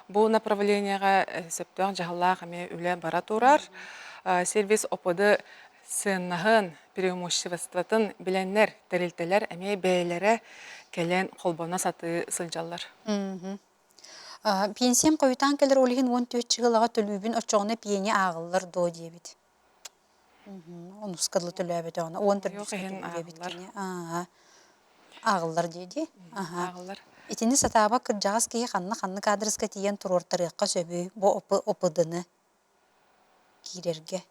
Speaker 7: Бұл направленияға сөптіғын жағылақ әме үлі бара тұрар. Сервис опыды сыннағын преимуществотын біленлер, тәрелтелер, әме бәйлері кәлен қолбана саты сылжалар.
Speaker 1: Пенсиям қойытан кәлер олығын 14 жылыға төлібін очоғына пиені ағылыр до дебет. Оны ұскадылы төләбет оғына, 14 төләбет кене. Ағылыр деді?
Speaker 7: Ағылыр.
Speaker 1: Етені сатаба кіржағыз кейі қанны кадрысқа тиен тұрортарыққа сөбі бұ опыдыны кейлерге.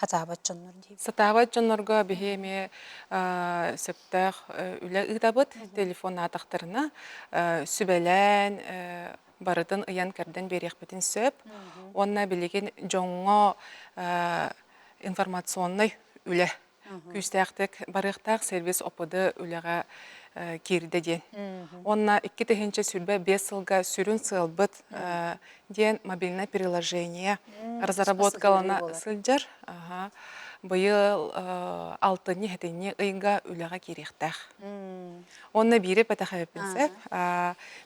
Speaker 7: Сатабат жонлорго бихеме сөптәқ үлі ұйтабыт телефон атақтарына сүбәлән барытын ұян кәрден берек бітін сөп. Онна білеген жоңға информационный үлі. Күстәқтік барықтақ сервис опыды үліға керді ден. Онна 2 тегенче сүрбе 5 сылға сүрін сылбыт ден мобильное приложение разработкалана сылжар. Бұйыл 6-не хетіне ұйынға үліға керектәқ. Онна бире пәтіға өпінсіп,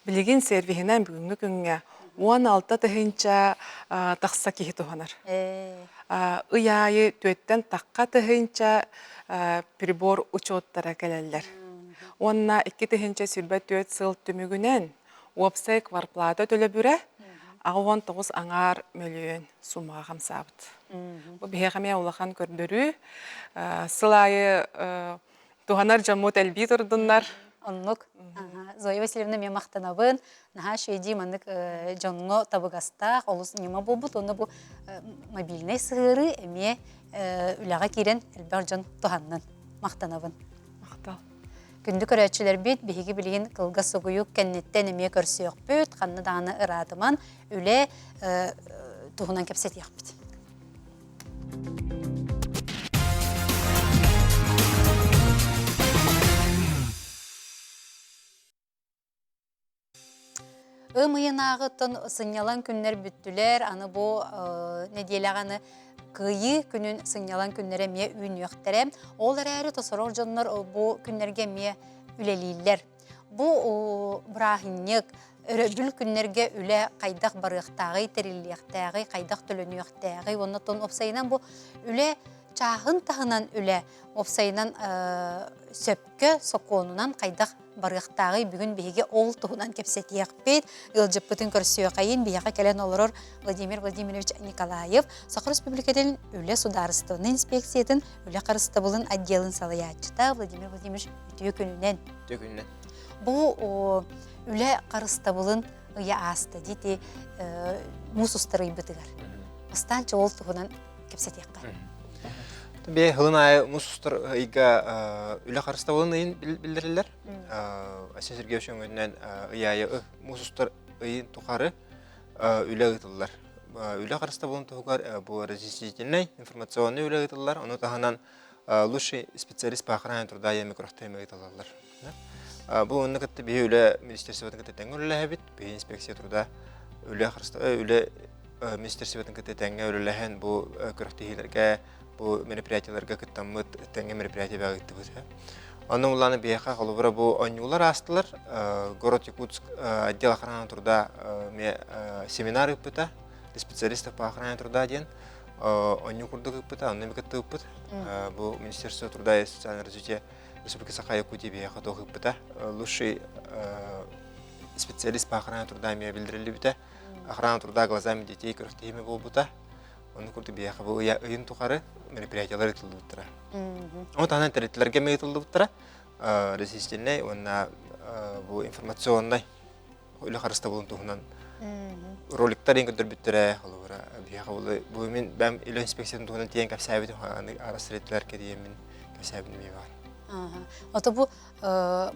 Speaker 7: білеген сервихінен бүгінгі күнге 16 тегенче тақса кейі тұғанар. Ұяйы төттен таққа тегенче прибор учеттара кәлелер. Онна 2 тегенче сүрбе 4 сыл түмігінен уапсай кварплата төлі бүрі, 19 аңар миллион сумаға қамсабыд. Бұл бейхаме олақан көрдірі, сылайы туғанар жамут әлбей тұрдынлар.
Speaker 1: Онлық. Зоя Васильевна мен мақтанабын, наға шөйді маңдық жоңғы табығастақ, олыс нема болбыд, оны бұл мобильный сығыры әме үліға керен әлбәр жон туғаннан мақтанабын.
Speaker 7: Мақтал.
Speaker 1: Күнді көрәтшілер бет, бейгі білген қылға сұғыйық кәннеттен әме көрсіяқ бөт, қанны дағаны ұрадыман, үлі туһунан кепсет яқпыт. Ымыйынағыттын сынялан күннер бүттілер, аны бұл неделяғаны күйі күнін сынялан күннері ме үйінуяқтары. Олар әрі тосырор жонлар бұл күннерге ме үлелейлер. Бұл бұрағыннық, бүл күннерге үле қайдақ барықтағы, терілияқтағы, қайдақ төлөнуяқтағы. Оннаттон опсайынан бұл үле чағын тағынан үле опсайынан сөпкі соқонынан қайдақ барықтағы бүгін бейге ол тұғынан кепсет еқпет. Үлжіппітін көрсіе қайын бейеға кәлен олырыр Владимир Владимирович Николаев Сақыр Республикадан үлі сударыстығын инспекциятын үлі қарыстабылын отделын салаятчыта Владимир Владимирович үтіе күнінен. Бұл үлі қарыстабылын ұя асты дейті мұс ұстыры бұтығар. Останчы ол тұғынан кепсет еқпет.
Speaker 8: Бе хылын айы мұсыстыр ұйға үлі қарыста болын ұйын білдірілер. Асен Сергей Өшеңгөннен ұйайы мұсыстыр ұйын тұқары үлі ұйтылылар. Үлі қарыста болын тұқар бұл разъяснительный информационный үлі ұйтылылар. Оны тағынан лучший специалист пақырайын тұрда емі күріқтайымы ұйтылылар. Бұл оны күтті бе үлі министерсеветін күтті тәңі үлі әбіт, бе инспекция тұрда үлі қарыста үлі министерсеветін күтті тәңі үліләхен бұл күріқтейілерге bu meripiyatiyalarga kıttamıt tenge meripiyatiya bağıttı bu. Onun ulanı beyaka qalubura bu onyular astılar. Город Якутск отдел охраны труда семинар ыппыта, специалистов по охране труда ден. Оню курдук ыппыта, онны бекетті ыппыт. Bu Министерство труда и социального развития Республики Саха-Якутия бейака тох ыппыта. Лучший специалист по охране труда меня билдирили бите. Охрана труда глазами детей көріқтейме бол бұта. Оны күрді бейақы бұл ұйын тұқары мероприятиялар етілді бұттыра. Оны тағынан тәреттілерге ме етілді бұттыра. Резистенней, онына бұл информационнай үйлі қарыста болын тұғынан роликтар ең көндір бүттірі. Бұл мен бәм үйлі инспекцияның тұғынан тейін кәпсәбетін арастыреттілер кәдеймен кәпсәбінің мей бар.
Speaker 1: Ота бұл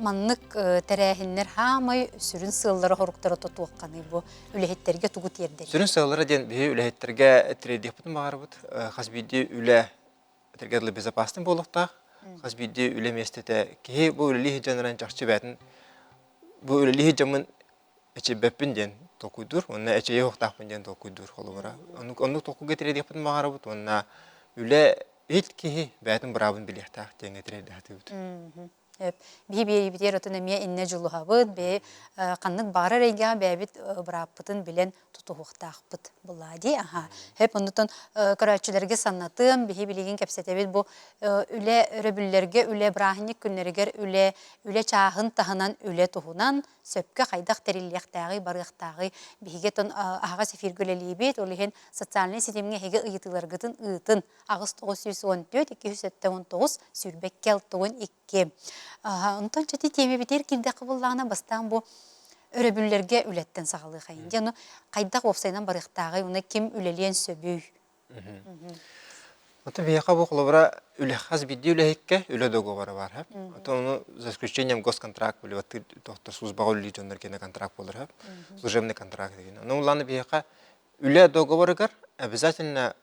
Speaker 1: маннық тәрәхінлер хамай сүрін сыллары хорықтары тұтуаққаны бұл үләхеттерге тұғыт ердер.
Speaker 8: Сүрін сыллары ден бей үләхеттерге тірейдек бұтын бағар бұд. Қазбейді үлә тергерлі безопасный болуқтақ. Қазбейді үлә местеті кей бұл үләлігі жаныран жақшы бәтін бұл үләлігі жамын әче бәппін ден тоқуйдыр. Онына әче еуқтақпын ден тоқуйдыр. Онық тоқуға тірейдек бұтын бағар бұд. Онына үлә Ит кихи бәтін бұрабын білектақ теңе тірейді әті бұд.
Speaker 1: Бей бітер өтіні ме инне жылуға бұд, бей қанның бары рейгеға бәбіт бұраппытын білен тұтуғықтақ бұд бұлади. Хеп ұндытын көрәтшілерге саннатым, бей білеген кәпсетебет бұл үлі өрөбілерге, үлі брахинник күннергер, үлі чағын тағынан үлі тұғынан сөпкі қайдақ тәрелияқтағы, барықтағы бейге тұн аға сефиргөлелі бет, олеген социальный сетемге хеге ұйытыларғытын ұйтын ағыз 914-219 сүрбек кел 92. Онтан чати теме битер килде кабыллагына бастан бу өрөбүллерге үлеттен сагалый кайын. Кайдак опсайнан барыктагы уна ким үлелен сөбүй.
Speaker 8: Ата бияка бу кулубара үлехаз бидди үлехекке үле договора бар хап. Ата оны за исключением госконтракт или вот доктор служба үлли жонноркене контракт болор хап. Служебный контракт деген. Но уланы бияка үле договорыгар обязательно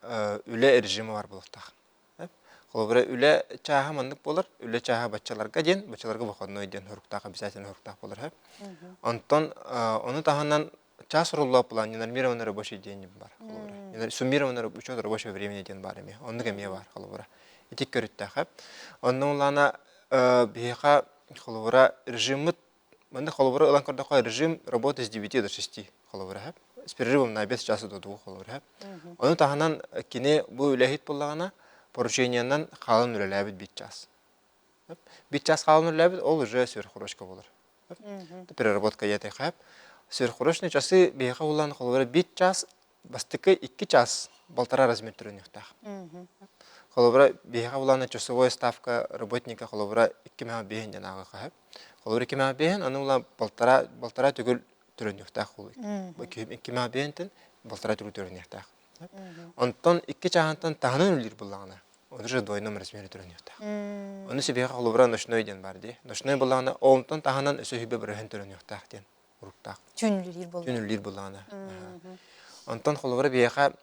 Speaker 8: үле режимы бар булуктак. Кулубара үле чаха мандык болор, үле чаха баччаларга ден, баччаларга выходной ден хуруктак обязательно хуруктак болор хап. Онтон оны таханан час рулла план нормированный рабочий день бар. Суммированный учет рабочего времени день бар. Он не бар. Эти корректах. Он улана беха холовара режим. Манда холовара улан кордакой режим работы с 9 до 6 холовара. С перерывом на обед с часа до 2 холовара. Он таханан кине бу лехит поллагана поручениянан халан үлеләбит бит час. Бит час халан үлеләбит ол уже сверхурочка болар. Переработка ятай хап. Сверхурочные часы беха улан холовара бит час бастыкы 2 час полтора размер түрөнүктак. Холовара беха улан часовая ставка работника холовара 2 мега бehen жанагы хап. Холовара 2 мега бehen аны улан полтора түгүл түрөнүктак болот. 2 мега бентен полтора түгүл түрөнүктак. Онтон 2 чагантан таханын үлдүр буллагына. Уже двойном размере түрөнүктак. Оны себега холовара ночной ден бар ди. Ночной буллагына онтон таханын өсөйбө бирген түрөнүктак ден. Уруктак.
Speaker 1: Түнүлүр
Speaker 8: буллагына. Онтон холовара бияка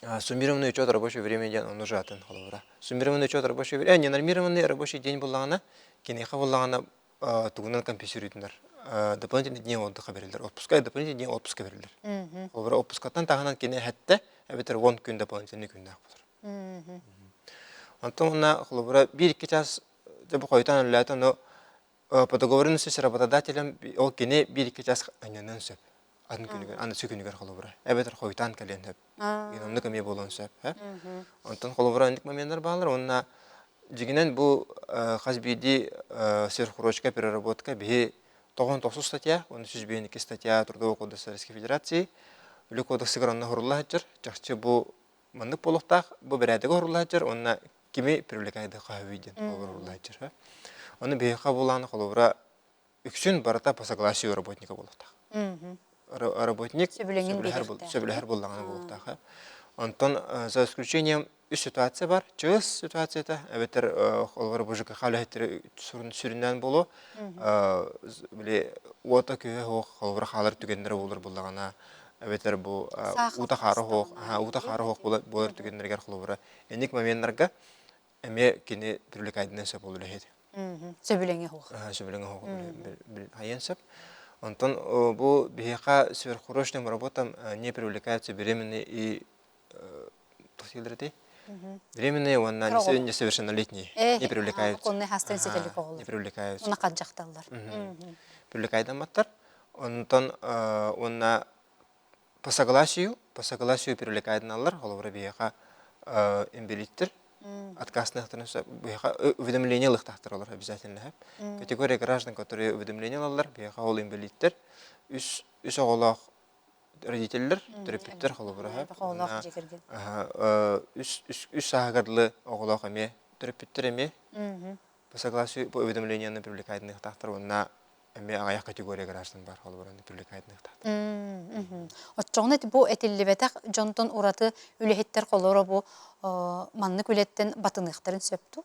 Speaker 8: Суммированный учет рабочего времени он уже атын холовра. Суммированный учет рабочего времени, нормированный рабочий день буллағана, кенеха буллағана тугунан компенсируйтындар. Дополнительный день отдыха берилдер. Отпуска дополнительный день отпуска берилдер. Холовра отпускаттан тағанан кене хәтті, әбетер 10 күн дополнительный күнді ақпыдыр. Антон на холовра 1-2 час деп қойтан өлләті, но по договоренности с работодателем ол кене 1-2 час анянын сөп. Атын күнігер, аны сөкінігер холовра. Әбетер қойтан кәлен сөп. Геномны кеме болон сөп. Антон холовра андық моменттер бағалар, онна жигинен бұл хазбиди сверхурочка переработка бе 90 статья, он сүзбейники статья Трудового кодекса Российской Федерации, Үлі кодексы гранна хурулла хаджар, жақшы бұл мандық болуқтақ, бұл бірәдігі хурулла хаджар, онна кеме привлекайды қағывиден хурулла хаджар. Оны бейқа боланы холовра үксін барата по согласию работника болуқтақ. Работник сөбілер болдағаны болуқтақ. Антон, за исключением үш ситуация бар, чығыз ситуацияда, әбеттер олғары бұжықы қалы әттері сүрінден болу, ота көйе хоқ, олғары қалар түгендері болыр болдағана, әбеттер бұл ута қары хоқ болыр түгендергер қолыбыра. Әнек моменттарға әме кені привлекайдынан сөп олыр әйді.
Speaker 1: Сөбіленге хоқ.
Speaker 8: Сөбіленге хоқ. Хайен сөп. Антон, бұл бейқа сверхурочным работам не привлекаются беременные и временные, он несовершеннолетние, не привлекаются. Не привлекаются. Привлекает аматтар. Он по согласию привлекает налар, головра бияха имбелиттер, отказных уведомления лыхтахтар обязательно. Категория граждан, которые уведомления налар, бияха ол имбелиттер, үс оголах родителлер, терапевттер холобура. Үс сағағарлы оғылақ әме, терапевттер әме, по согласию, по уведомлению на привлекательных тахтар, онна әме ағаяқ категория граждан бар холобура на привлекательных тахтар.
Speaker 1: Отчоғын әті бұл әтелебетақ жонтон ұраты үлехеттер қолуыра бұл манны көлеттен батынықтарын сөпту?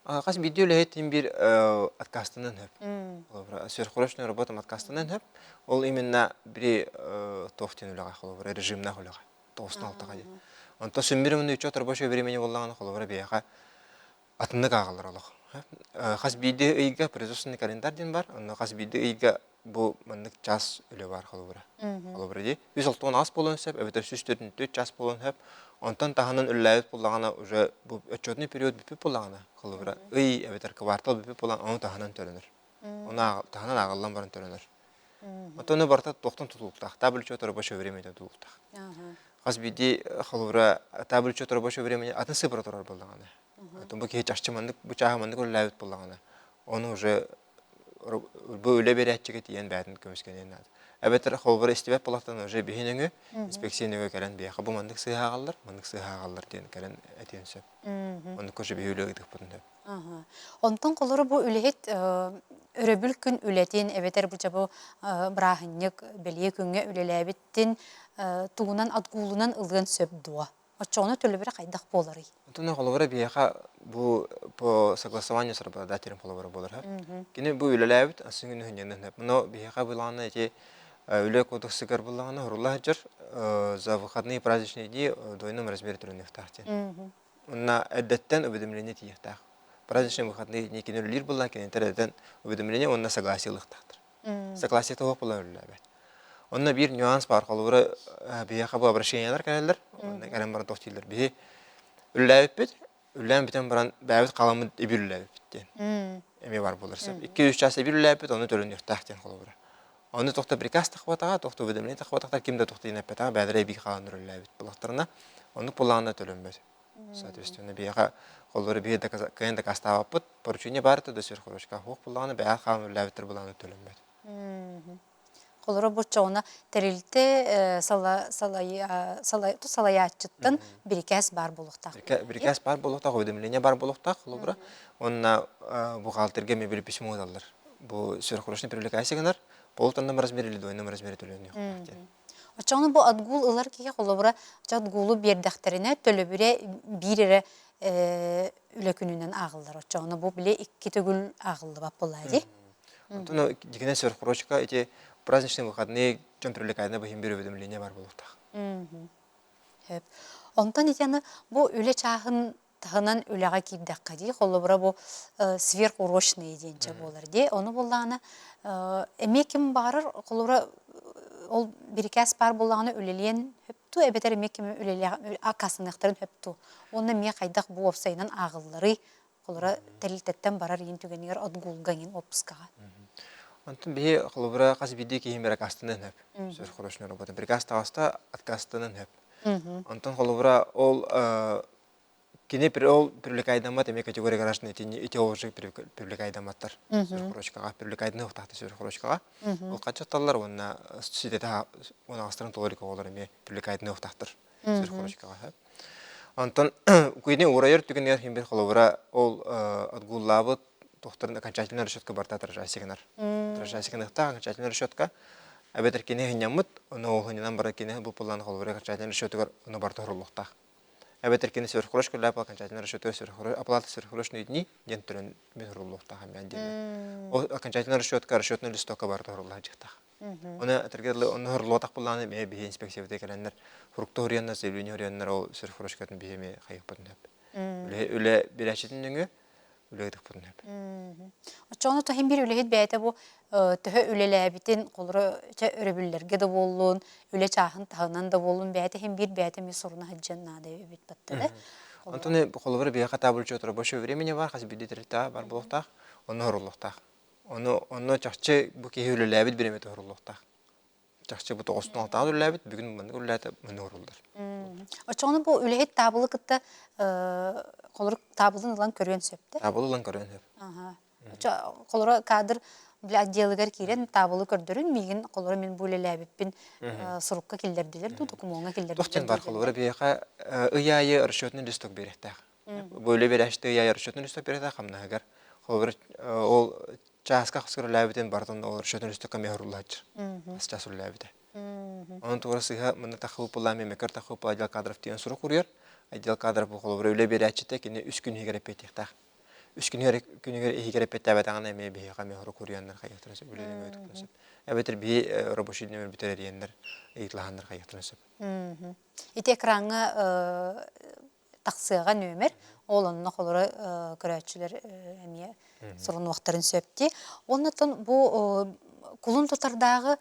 Speaker 8: Қас видео ләйттен бір откастынан хөп. Сверхурочный работам откастынан хөп. Ол именно бір тоқтен үліға қолуыра, режимна үліға, 96-ға де. Онта суммированный учет рабочего времени болағаны қолуыра бияға атынық ағалар олық. Қас биді үйге производственный календарьден бар, қас биді үйге бұл маннық час үлі бар қолуыра. Қолуыра де. 160 ас болуын сөп, әбетер 104 час болуын хөп. Онтан тағанын үлләйіп болағана уже бұл отчетный период бүпіп болағана қолуыра. Үй әбетер квартал бүпіп болағана, оны тағанын төрінір. Оны тағанын ағалдан барын төрінір. Оны барта тоқтын тұтылықтақ, табыл учет рабочего времени тұтылықтақ. Қаз бейді қолуыра табыл учет рабочего времени атын сыпыра тұрар болағана. Бұл кейт ашчымандық, бұл чағымандық үлләйіп болағана. Оны уже бұл үлі бері әтчеге тиен бәтін көміскенен ады. Әбеттер қолбыр істебет болақтан уже бейініңі, инспекциянығы кәрін бейқы бұл мандық сыға ағалар дейін кәрін әтен сөп. Оны көші бей үлі ұйдық бұтын дөп.
Speaker 1: Онтан қолыры бұл үліхет өрөбіл күн үлетен, әбеттер бұл жабы бірағынық бәлие күнге үлеләбеттен туғынан атқулынан ылған сөп дуа. Отчоғыны төлі бірі қайдақ болары?
Speaker 8: Онтан қолбыры бейқы бұл по согласованию с работодателем қолбыры болар. Кені бұл үлеләбет асыңын үйінен өп. Мұны бейқы бұлағына әте үлі кодексігер бұлағына ұрылла жыр за выходные праздничные дни в двойном размере түріне ұқтақтен. Онна әдеттен уведомление тиектақ. Праздничные выходные дни кені үлілер бұлан, кені әдеттен уведомление онна согласиялықтақтыр. Согласие того бұлан үлеләбет. Онна бір нюанс бар қолбыры бейқы бұл обращениялар кәрелер, кәрен барын тоқтилер. Бейі үлеләбет бет, үлеләбет бітен баран бәбет қаламын ебір үлеләбет біттен. Әме бар болырсы. 2-3 час ебір үлеләбет, оны түріне ұқтақтен қолбыры. Оны тоқты приказ тақуатаға, тоқты уведомление тақуатақтар, кемді тоқты енәппетаға бәдірі бей қаланыр үлеләбет бұлақтарына, оны бұлағына төлінбет. Соответственно, бейға қолбыры бейді кәйін дақастава бұд, поручение барды да сверхурочка хоқ бұлағына бәйға қалан үлеләбеттер бұлағына төлінбет.
Speaker 1: Қолыры бұл çoğuna тәрілті салаячыттың бірікәс бар болуқтақ.
Speaker 8: Бірікәс бар болуқтақ, уведомление бар болуқтақ, қолыбыра. Онына бұғалтырге мебелі письмо одалар. Бұл сверхурочный привлекайсығынар, болуқтанным размері или двойным размері төлені құқтақ.
Speaker 1: Çoğuna bu adgul ылар кейе қолыбыра adgulu бердәқтеріне төлі бірі бірері үлі күнінен ағылдар. Çoğuna bu біле 2 түгіл ағылды бап болады.
Speaker 8: Онтаны дегенен сверхурочка эти праздничные выходные, чем привлекательно бы им уведомления бар болуқтақ.
Speaker 1: Онтан итяны бу үле чахын тахынан үлеға кийдәккә ди, холобра бу сверхурочный денче болар ди. Оны булланы эмеким барыр, холобра ол биркәс бар булганы үлелен хөпту эбетер эмеким үлеле акасынактырын хөпту. Оны ме кайдак бу опсайнан агыллары холора телилтеттен барар ин түгенер отгулган опскага.
Speaker 8: Антон бе холобра кас биде кийимерак астынан хөп. Сөз хорошный работа. Бригас таста откастынан хөп. Антон холобра ол кине ол привлекайдамат эме категория граждан эти уже привлекайдаматтар. Сөз хорошкага привлекайдны ухтахты сөз хорошкага. Ол качатталар онна сидета она астран толорика олар эме привлекайдны ухтахтыр. Сөз хорошкага хөп. Антон күйне урайыр түгенер химбер холобра ол отгуллабыт тохтарын окончательный расчетка барта тражасигнар. Тражасигнахта окончательный расчетка. Абетер кине хинямыт, но хинянан бара кине бу план холобра окончательный расчетка на барта хурлухта. Абетер кине сверхурочка ляпа окончательный расчетка оплата сверхурочные дни ден турен мен хурлухта хамян ден. О окончательный расчетка расчетный листок барта хурлахта. Она тергерле он хурлотак планы ме би инспекция вдекаленнер. Фрукториянна заявленияннер ол сверхурочкатын биеме хайыппатнап. Үле билачетиннеңе үлегдик путнап.
Speaker 1: Очону тохин бир үлегит бәйте бу төһө үлеләбитин колры өрөбүлләргә дә боллун, үле чахын тагынан да боллун бәйте хим бир бәйте ми соруна хаҗҗанна да бит баттыда.
Speaker 8: Антоне колбар бия катабыл чотра бошы времени бар, хас бидетерта бар булуктак, оны хорлуктак. Оны чакчы бу ки үлеләбит биремет хорлуктак. Чакчы бу тогыстын алтаа үлеләбит, бүгүн мында үлеләте мында хорлдар.
Speaker 1: Очону бу үлегит табылы кытта колры табылын улан көргөн сөптө.
Speaker 8: Табылын көргөн сөп.
Speaker 1: Ага. Колры кадр бил отделгер кирен табылы көрдөрүн мигин колры мен бу үлеләбитпин сурукка килдердилер, документка килдердилер.
Speaker 8: Тохтен бар колбар бия ыяйы расчетный листок береттак. Бу үле берәште ыяйы расчетный листок береттак хамнагар. Колбар ол часка хскырләбитен бартында ол расчетный листокка мехруллач. Сейчас үлләбите. Он турысыга мында тахып булами мекер тахып отдел кадров тиен сурук курьер. Отдел кадров бу колбар үле берәчте кине 3 күн һигәрәп петектак. 3 күнгә һигәрәп петтә тагына ме бия камер курьяннар хәятырсы үлелең өтүксәп. Әбетер би рабочий номер битер диендер итлаһандар хәятырсы.
Speaker 1: Ите экранга таксыга номер олонны колры көрәчүләр әмия сорун вактарын сөпти. Оннан бу кулун тотардагы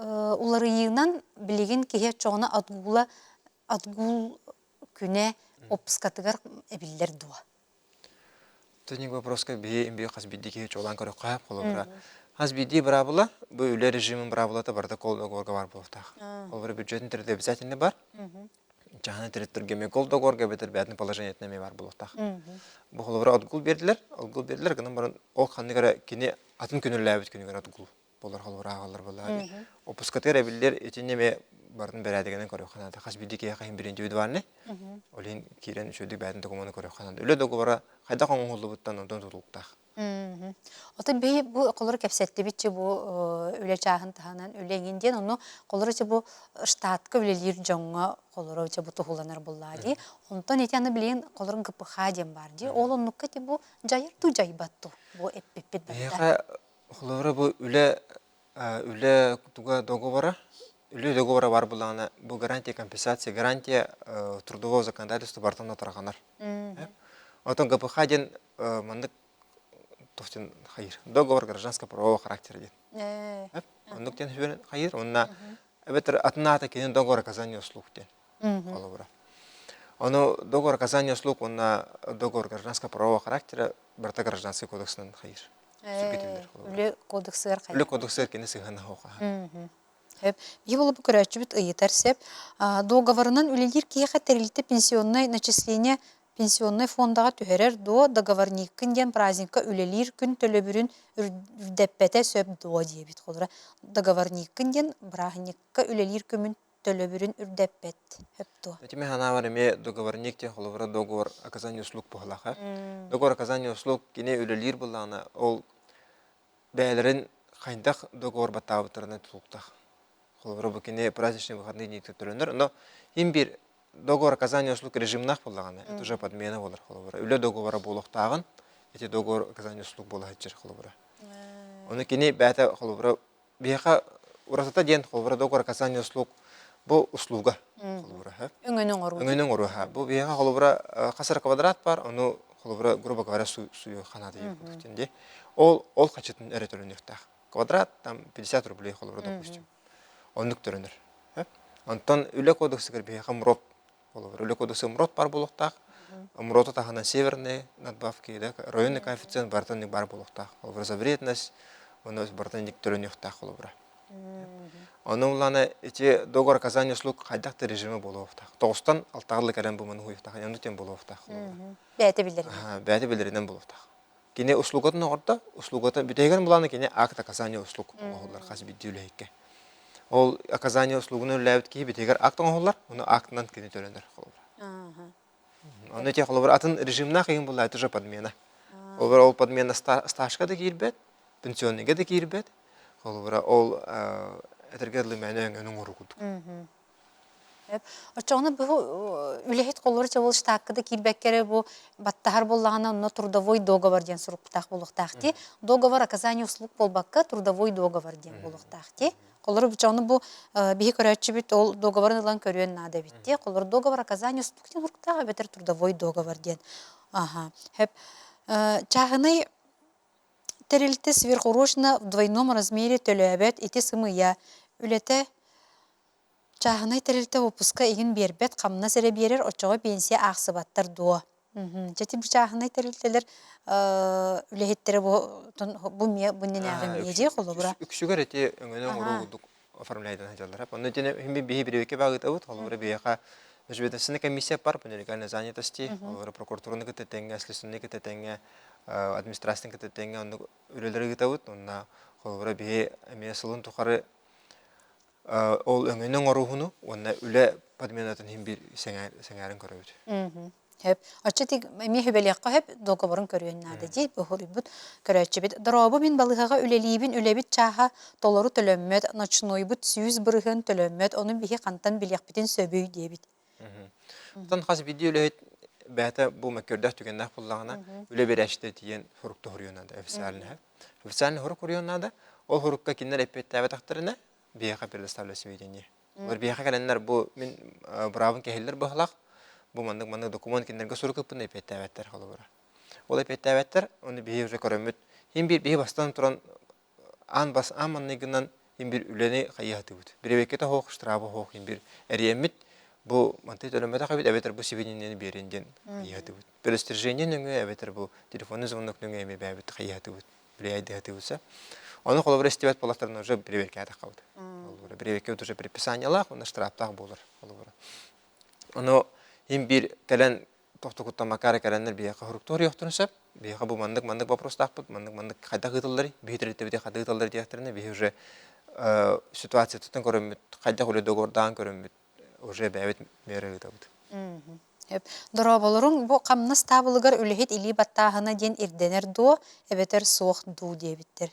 Speaker 1: уларыйынан билеген кие чоңна атгул күне опскатыгар эбиллер дуа.
Speaker 8: Төнник вопроска би хасбиддики чолан көрөк кап колобра. Хасбидди брабыла бу үле режимин брабылата барда колдогорга бар болтак. Колбар бюджетин терде обязательно бар. Жана тереттирге ме колдогорга бетер бәтин положениетне ме бар болтак. Бу колобра атгул бердилер, гынан барын ол ханныгара кине атын күнүләбит күнүгара атгул. Болар колобра агалар болар. Опускатыр эбиллер этинеме барын берәдегенен көрөханада хасбиддики яхын биринчи видварны. Олин кирен үчөдүк бәтин документ көрөханада. Үле догобара кайда коңгулубуттан ондан тутулуктак.
Speaker 1: Ota bey bu kolları kapsetti bitçi bu öyle çağın tahanan öleğinden onu kolları bu ştatka ölelir jonga kolları bu tohulanır bulladı. Ondan etiyanı bilen kolların kapı hadem vardı. Olun nukkati bu cayır tu caybattu. Bu epepet batta.
Speaker 8: Ya kolları bu öle tuga dogovora Үле договора бар булана бу гарантия компенсация, гарантия трудового законодательства бартында тарганар. Отон ГПХ-ден мандык тофтен хайыр. Договор гражданско-правового характера ден. Ондук ден хәбәр хайыр, онна әбетер атына ата кенен договор оказания услуг ден. Колобра. Оно договор оказания услуг, онна договор гражданско-правового характера барта гражданский кодекснан хайыр.
Speaker 1: Үле кодексер хайыр.
Speaker 8: Үле кодексер кенен сыгана хока.
Speaker 1: Бие болу бу көрәчү бит ыйытарсеп, договорынан үлелер кие хәтерилте пенсионный начисление пенсионный фондага түһәрер до договорниккин ден праздникка үлелер күн төлөбүрүн үрдәппәтә сөп до дие бит холра. Договорниккин ден праздникка үлелер күмүн төлөбүрүн үрдәппәт хөп до.
Speaker 8: Этиме хана бар эме договорник те холовра договор оказания услуг бохлаха. Договор оказания услуг кине үлелер булана ол бәйләрен кайдак договор батабытырына тулуктак. Холовра бу кине праздничный выходные дни төтөлөнөр, но бир договор оказания услуг режимнах булганы, это уже подмена болар холовра. Үле договора булуктагын, эти договор оказания услуг була хәҗер холовра. Оны кине бәтә холовра бияха урасата ден холовра договор оказания услуг Бу услуга холбура ха.
Speaker 1: Өңөнүң ору.
Speaker 8: Өңөнүң ору ха. Бу бияга холбура касар квадрат бар, ону холбура грубо говоря сую ханады епултенде. Ол качытын эретөлөнүктак. Квадрат там 50 рублей холбура допустим. Онлук төрөнөр. Антон үле кодексигер бияга мурот холбура. Үле кодексы мурот бар болуктак. Мурота тахана северные надбавки, да, районный коэффициент бартанник бар болуктак. Холбура за вредность, оно бартанник төрөнүктак холбура. Оның уланы эти договор оказания услуг хайдакты режимі болуықтақ. Тоғыстан алтағылы кәрен бұмын хуйықтақ, яны тен болуықтақ.
Speaker 1: Бәті білдері.
Speaker 8: Бәті білдерінен болуықтақ. Кене услугатын оғырда, услугатын бітеген бұланы кене акт оказания услуг оғылар қасы бітті үлейке. Ол оказания услугыны үләбіт кейі бітегер актың оғылар, оны актынан кене төленер. Оны те қолыбыр атын режимна қиын бұл әті жа подмена. Ол подмена стажқа да кейірбет, пенсионныға да кейірбет. Ол этергерлы мәне өңөнүң урукуду.
Speaker 1: Очоғына бұл үлехет қолыр жабыл штаққыды кейбәккері бұл баттахар болағына онына трудовой договор ден сұрықтақ болуқтақты. Договор оказания услуг болбаққа трудовой договор ден болуқтақты. Қолыр бұчоғына бұл бейі көрәтші біт ол договорын ұлан көрген нада бітті. Қолыр договор оказания услуг ден ұрықтаға бәтір трудовой договор ден. Чағыны терилте сверхурочно в двойном размере төлөбет ити сымыя. Үлете чағынай терилте опуска егін бербет қамна сәрі берер очоға пенсия ақсыбаттар дуа. Жәті бір чағынай терилтелер үлехеттері бұннен ағын еже қолы бұра.
Speaker 8: Үксігер әте өңінің ұру оформляйдан хажалар. Оны дене бейі біреуке бағыт ауыт, қолы бейіға Межведомственная комиссия пар по нелегальной занятости, прокуратурный КТТНГ, следственный КТТНГ, администрацияльный КТТНГ, он үлелері кетауыт, онна қолыбыра бейе әмея сылын тұқары ол өңінің орухыну, онна үле подменатын химбир сәңәрін көрөбіт.
Speaker 1: Açı tek mi hebeliyakka hep dogovorun körüyennade değil bu horibut körüçebit. Darabu min balığa ülelibin ülebit çaha dolaru tölömmet naçnoybut 100 bırığın tölömmet onun bihi kantan bilyakbitin söbüy diyebit.
Speaker 8: Tan has video ület bäte bu mekördah tügendah bullagana üle bereşte diyen horukta horuyonada efsaline. Efsaline horuk horuyonada o horukka kinler epette taktırına biha предоставляется видение. Var biha kalenler bu min bravın kehiller bahlaq bu mandık dokument kinlerge soruk yapını epette evetler halıbara. O epette evetler onu bihi üze körömüt. Him bir bihi bastan turan an bas amanlıgından him bir üleni kayıhatı bud. Bir evekete hoq ştrabı hoq him bir eriyemit. Bu mantık dönemde kabit evetler bu sivininin birinden kayıhatı bud. Belirtişeceğinin nöngü evetler bu telefonu zamanlık nöngü emi bebet kayıhatı bud. Bileydi hatı budsa. Onu kolabora istibat polatlarına уже bir evekete kaldı. Bir evekete уже предписаниялар, onu ştraptaq bolur. Onu him bir gelen toxtukutta makara gelenler bir yaqa huruktor yoxtunusa, bir yaqa bu mandık вопрос taqbut, mandık qayda qıtılları, bir hitrette bir qayda qıtılları diyaqtırına, bir уже situasiya tutun görünmüt, qayda qulu doğordan görünmüt, уже bäbet mere qıtabut.
Speaker 1: Hep darabolorun bu qamna stabılgar ülehet ili battahına den irdener do, ebeter soğuk do diyebittir.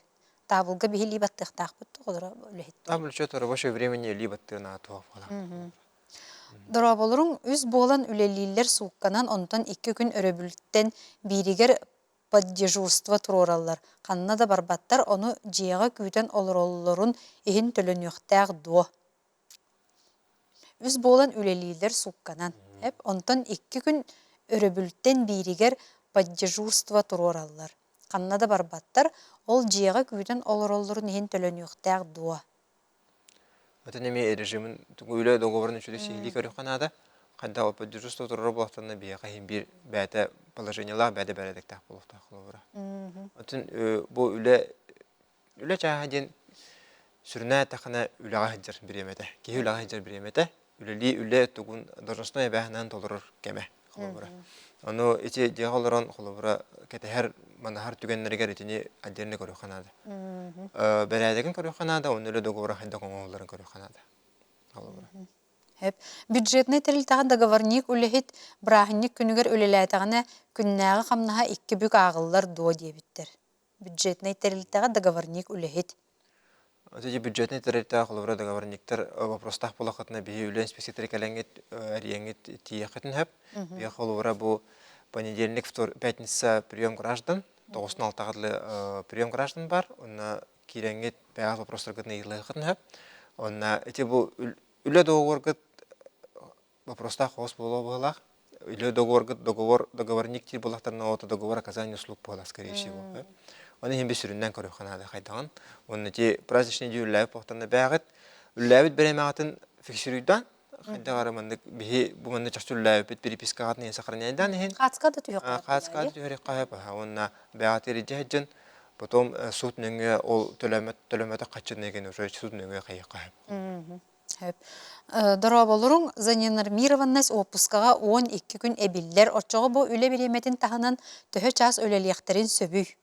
Speaker 1: Tabılga bir ili battıq taqbut, olara ülehet.
Speaker 8: Tabıl çötörü boşu времени ili battığına tuhaf falan.
Speaker 1: Darabolorun üz bolan üleliler suuqqanan ondan 2 gün öröbültten biriger поддержурство турораллар. Qanna da barbattar onu jiyaga küten olorolorun ehin tölönüqtaq do. Üz bolan üleliler suuqqanan hep ondan 2 gün öröbültten biriger поддержурство турораллар. Qanna da barbattar ol jiyaga küten olorolorun ehin tölönüqtaq do.
Speaker 8: Ötönemi rejimin öyle dogovorun üçüde sihli körüxanada qayda o поддержурство турор болақтарына бияқа хим bir bäte положениялар bäde beredek taq boluqtaq bolura. Ötün bu üle çahaden sürnä taqana ülaga hajjar biremete. Ki ülaga hajjar biremete. Üleli üle tugun должностное бähnan толорор кеме bolura. Onu içe diğalaran bolura kete her manahar tügenlerge retini aderne körüxanada. Beredegin körüxanada onu üle dogovora hayda qoңолларын körüxanada. Bolura.
Speaker 1: Hep бюджетный терилтагы договорник үлехит брахинник күнүгер үлеләтәгенә күннәгы хамнаһа 2 бүк агыллар до дебиттер. Бюджетный терилтагы договорник үлехит.
Speaker 8: Эти бюджетный терилтагы холбора договорниктер вопростах булакытына бие үлен инспекция каленгет реңет тиякытын хәп. Бие холбора бу понедельник, пятница прием граждан, 96 прием граждан бар. Онна киреңет бәгә вопростар гына йырлыгытын хәп. Онна эти бу үле договоргыт вопроста хос боло болах. Үле договоргыт договорник тир болахтарына ота договор оказания услуг болах, скорее всего. Оны хем бесүрүннән көрүп ханада кайдаган. Оны ти праздничный дюрләп похтанда бәгыт. Үлләбит беремәгатын фиксируйдан. Хәдә гарамандык бихи бу монда чачулләп бит перепискагат не сохраняйдан хен.
Speaker 1: Хацка да түйөк.
Speaker 8: Хацка дюре кайып. Онна бәгатери җәҗен. Потом суд неңе ол төлөмөтө качын деген уже суд неңе кайып.
Speaker 1: Хөп. Дора болуруң занормированность отпускага 12 күн эбиллер. Оччого бу үле биреметин таханан төһө час өлелияктерин сөбүй.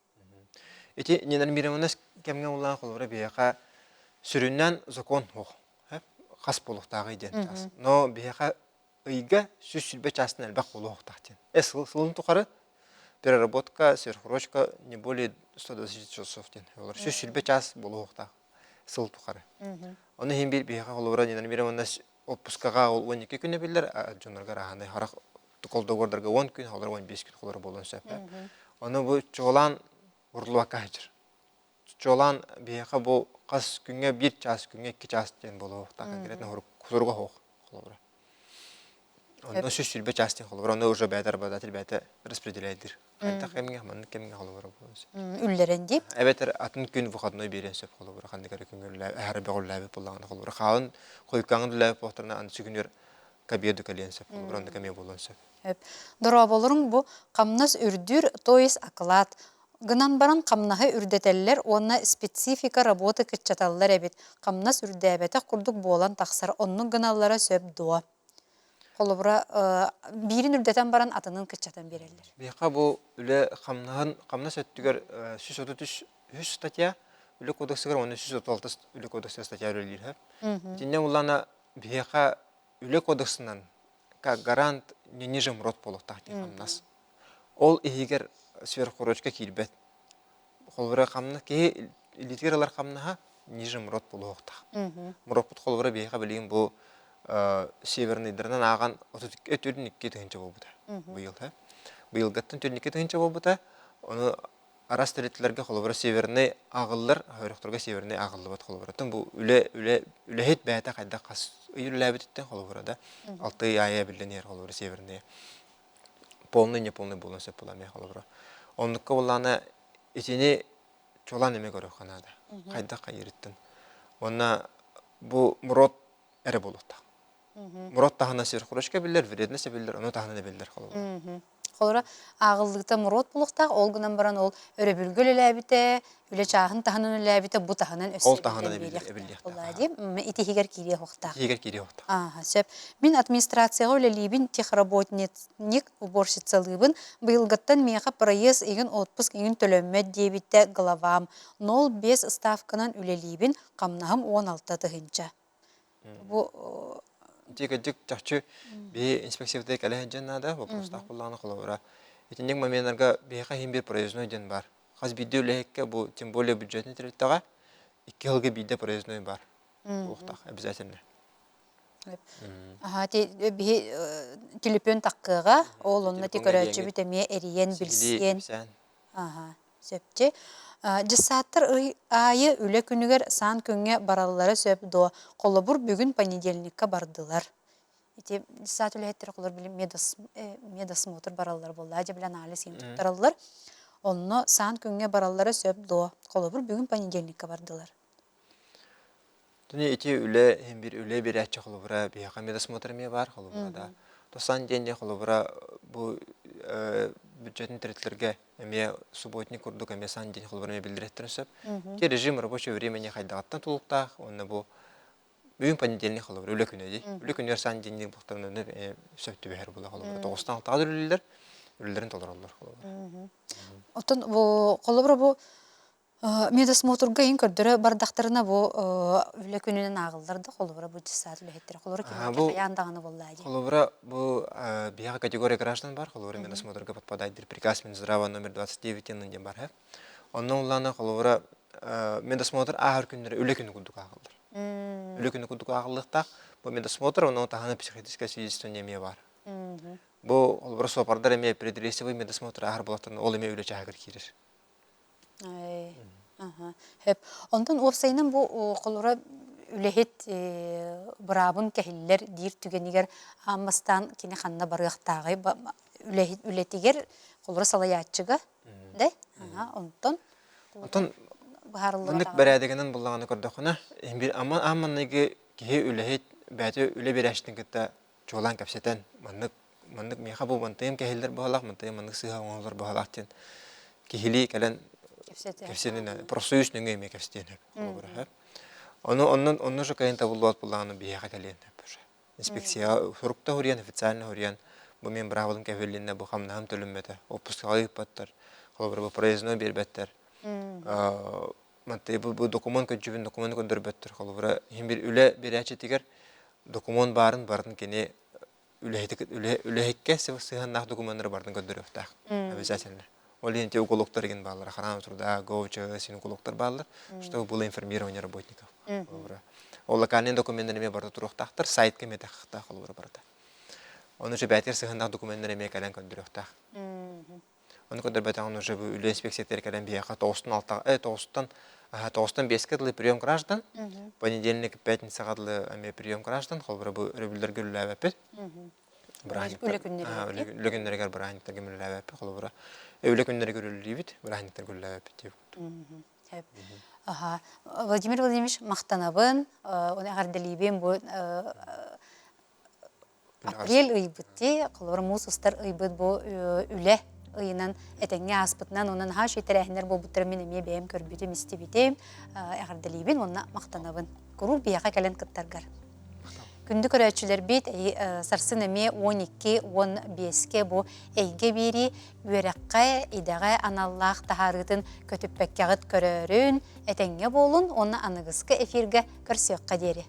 Speaker 8: Эти ненормированность кемге улан холора бияка сүрүннән закон хох. Хас болуктагы иден час. Но бияка ыйга сүзсүлбе часын элбак болук тахтен. Сылын тухары переработка, сверхурочка не более 120 часов ден. Олар сүзсүлбе час болук тах. Сыл тухары. Оны хем бир бияка холора ненормированность отпускага ол 12 күн эбиллер, жонорга рахандай харак колдогордарга 10 күн, холора 15 күн холора болонса. Оны бу чолан урлуака хачыр. Чолан бияка бу кас күнгө 1 час, күнгө 2 час ден болуп та конкретно кузурга хок холора. Оны сүзсүлбе час ден холора, оны уже бәдер бадатил бәте распределяйдыр. Кайта кемге кемге холора болса.
Speaker 1: Үллерен дип.
Speaker 8: Эбетер атын күн выходной берен сөп холора, кандай күнгө әр бөгөлләбе булган холора. Хаын койкаңын ләбе похторна ан сүгүнөр кабеду кален сөп холора, анда кеме болон сөп.
Speaker 1: Дора болуруң бу камнас үрдүр, то есть оклад. Гынан баран камнаһы үрдетеллер, онна специфика работы кытчаталлар эбит. Камнас үрдәбәтә курдук болан тахсар, онның гыналлара сөп дуа. Холобра бирин үрдәтән баран атының кытчатан береллер.
Speaker 8: Бияка бу үле камнас өттүгөр 133 статья, үле кодексыгар 136 үле кодексы статья өрелир. Тинне улана бияка үле кодексынан как гарант не ниже мрот полук тахти камнас. Ол игер сверхурочка килбет. Холбара камна ке литерлар камнаха ниже мрот полук тах. Мрот холбара бияка билген бу северный дырнан аган өтүрүн 2 тыгынча болбута. Быйыл та. Быйыл гаттан 2 тыгынча болбута. Оны арастыретлерге холбара северный агыллар, хөрөктөргө северный агыллы бат холбара. Бу үлехет бәта кайда кас үйүләбиттен холбарада 6 ая билден холбара северный. Полный не полный болон сөп буламай холбара. Оннукка булланы итини чолан эме көрө ханада. Кайда кайырыттын. Онна бу мурот эре болот. Мурот тахана сверхурочка биллер, вредность биллер, ону тахана биллер холбара.
Speaker 1: Холора агыллыкта мурот булуктак, ол гынан баран ол өрөбүлгөл эләбите, үле чагын таханын эләбите, бу таханын өсө.
Speaker 8: Ол таханын эләбите.
Speaker 1: Булады, итихигер кире хокта.
Speaker 8: Егер кире хокта.
Speaker 1: Сөп. Мин администрацияга үлелибин техработник уборщицалыбын быйылгаттан мияка проезд иген отпуск иген төлөмөт дебитте главам 0,5 ставканан үлелибин камнахым 16 тыгынча. Бу
Speaker 8: Дик чачу би инспекциядек әле жаннада вопростах булланы холора. Этинең моментларга бияка хим бир проездной ден бар. Хаз бидде лекке бу тем более бюджетный территория 2 елга бидде проездной бар. Уктак обязательно.
Speaker 1: Би телефон таккыга ол онна ти көрөчү битеме эриен билсен. Сөпче. Жысаттыр айы үле күнігер сан күнге баралылары сөп до. Қолыбыр бүгін понедельникка бардылар. Жысат үле әттір қолыр білім медосмотр баралылар болды. Әже білі анализ ем тұттаралылар. Онны сан күнге баралылары сөп до. Қолыбыр бүгін понедельникка бардылар.
Speaker 8: Түне ити үле үле бір әтчі қолыбыра бияқа медосмотр ме бар қолыбырада. Тосан денде қолыбыра бұл бюджетный территория эме субботник курдук эме сан день холбарме билдиреттер сөп. Те режим рабочего времени хайдагаттан тулуктак, онна бу бүгүн понедельник холбар үле күнү ди. Үле күнүр сан день бухтарны сөптү бер була холбар. 9-тан 6 үлелерин толдуралар холбар.
Speaker 1: Отон бу холбар бу медосмотрга ин көрдөрө бардактарына бу үле күнүнөн агылдырды холбар бу жысат үле хеттер холбар ким яндаганы болду.
Speaker 8: Холбар бу бияга категория граждан бар, холбар медосмотрга подпадает приказ Минздрава номер 29 нен бар. Онун уланы холбар медосмотр ахыр күндөр үле күнү кудук агылдыр. Үле күнү кудук агылдыкта бу медосмотр онун тахана психическое свидетельство эме бар. Бу холбар сопардар эме предрейсовый медосмотр ахыр болоттон ол эме үле чагыр кирер.
Speaker 1: Хеп. Ондан опсайнын бу колора үлехет бұрабын кәхиллер дир түгенігер аммастан кені қанна барықтағы үлетігер қолыры салаятчыға, да? Онтон
Speaker 8: мындык бәрәдегенен буллаганы көрдөхүнә. Амманныгы кие үлехет бәте үле берәштен китә чолан капсетен. Мындык миха бу бантым кехилдер баалак, мындык сыга оңлар баалак тен. Кихили кален капсетен профсоюз нүнгә ме капсетен. Онны же кайын табылып буллаганы бия кален. Инспекция хурукта хуриян официально хуриян бу мен бравылын кәфелленне бу хамнам төлөммәтә. Опускай паттар. Холбар проездной бербәттер. Манты бу документ көчүбүн документ көндөрбөттөр холбара хим бир үле берәче тигер документ барын кене үлехекке сыгыннак документтер барын көндөрөктак обязательно. Ол энте уколоктор деген балдар харам турда гоуча син уколоктор балдар что было информирование работников. Ол локальный документтер эме барда туруктактыр сайтка метахта холбара барда. Оны же бәтер сыгыннак документтер эме калан көндөрөктак. Он когда бетон уже в инспекции теркален тоостан 5 кадлы прием граждан. Понедельник, пятница кадлы ами прием граждан. Холбара бу ребилдерге ләвәпет. Үлегеннәргә бирәһниктәргә ләвәпет холбара. Үлегеннәргә ләвәпет, бирәһниктәргә ләвәпет.
Speaker 1: Владимир Владимирович мактанабын, оны агардалибен бу апрель ыйбытты, колор мусустар ыйбыт бу үле ыйынан этеңге аспытынан онан ха шетерәһнәр бу бутермен эме бәем көрбүтем истебитем агардалибен онна мактанабын. Куру бияга кален кыттаргар. Күндү көрәчүләр бит сарсын эме 12-15ке бу әйге бери үрәккә идәгә аналлах тахарытын көтүппәккәгыт көрөрүн этеңге болун онна аныгыскы эфирге көрсөккә дери.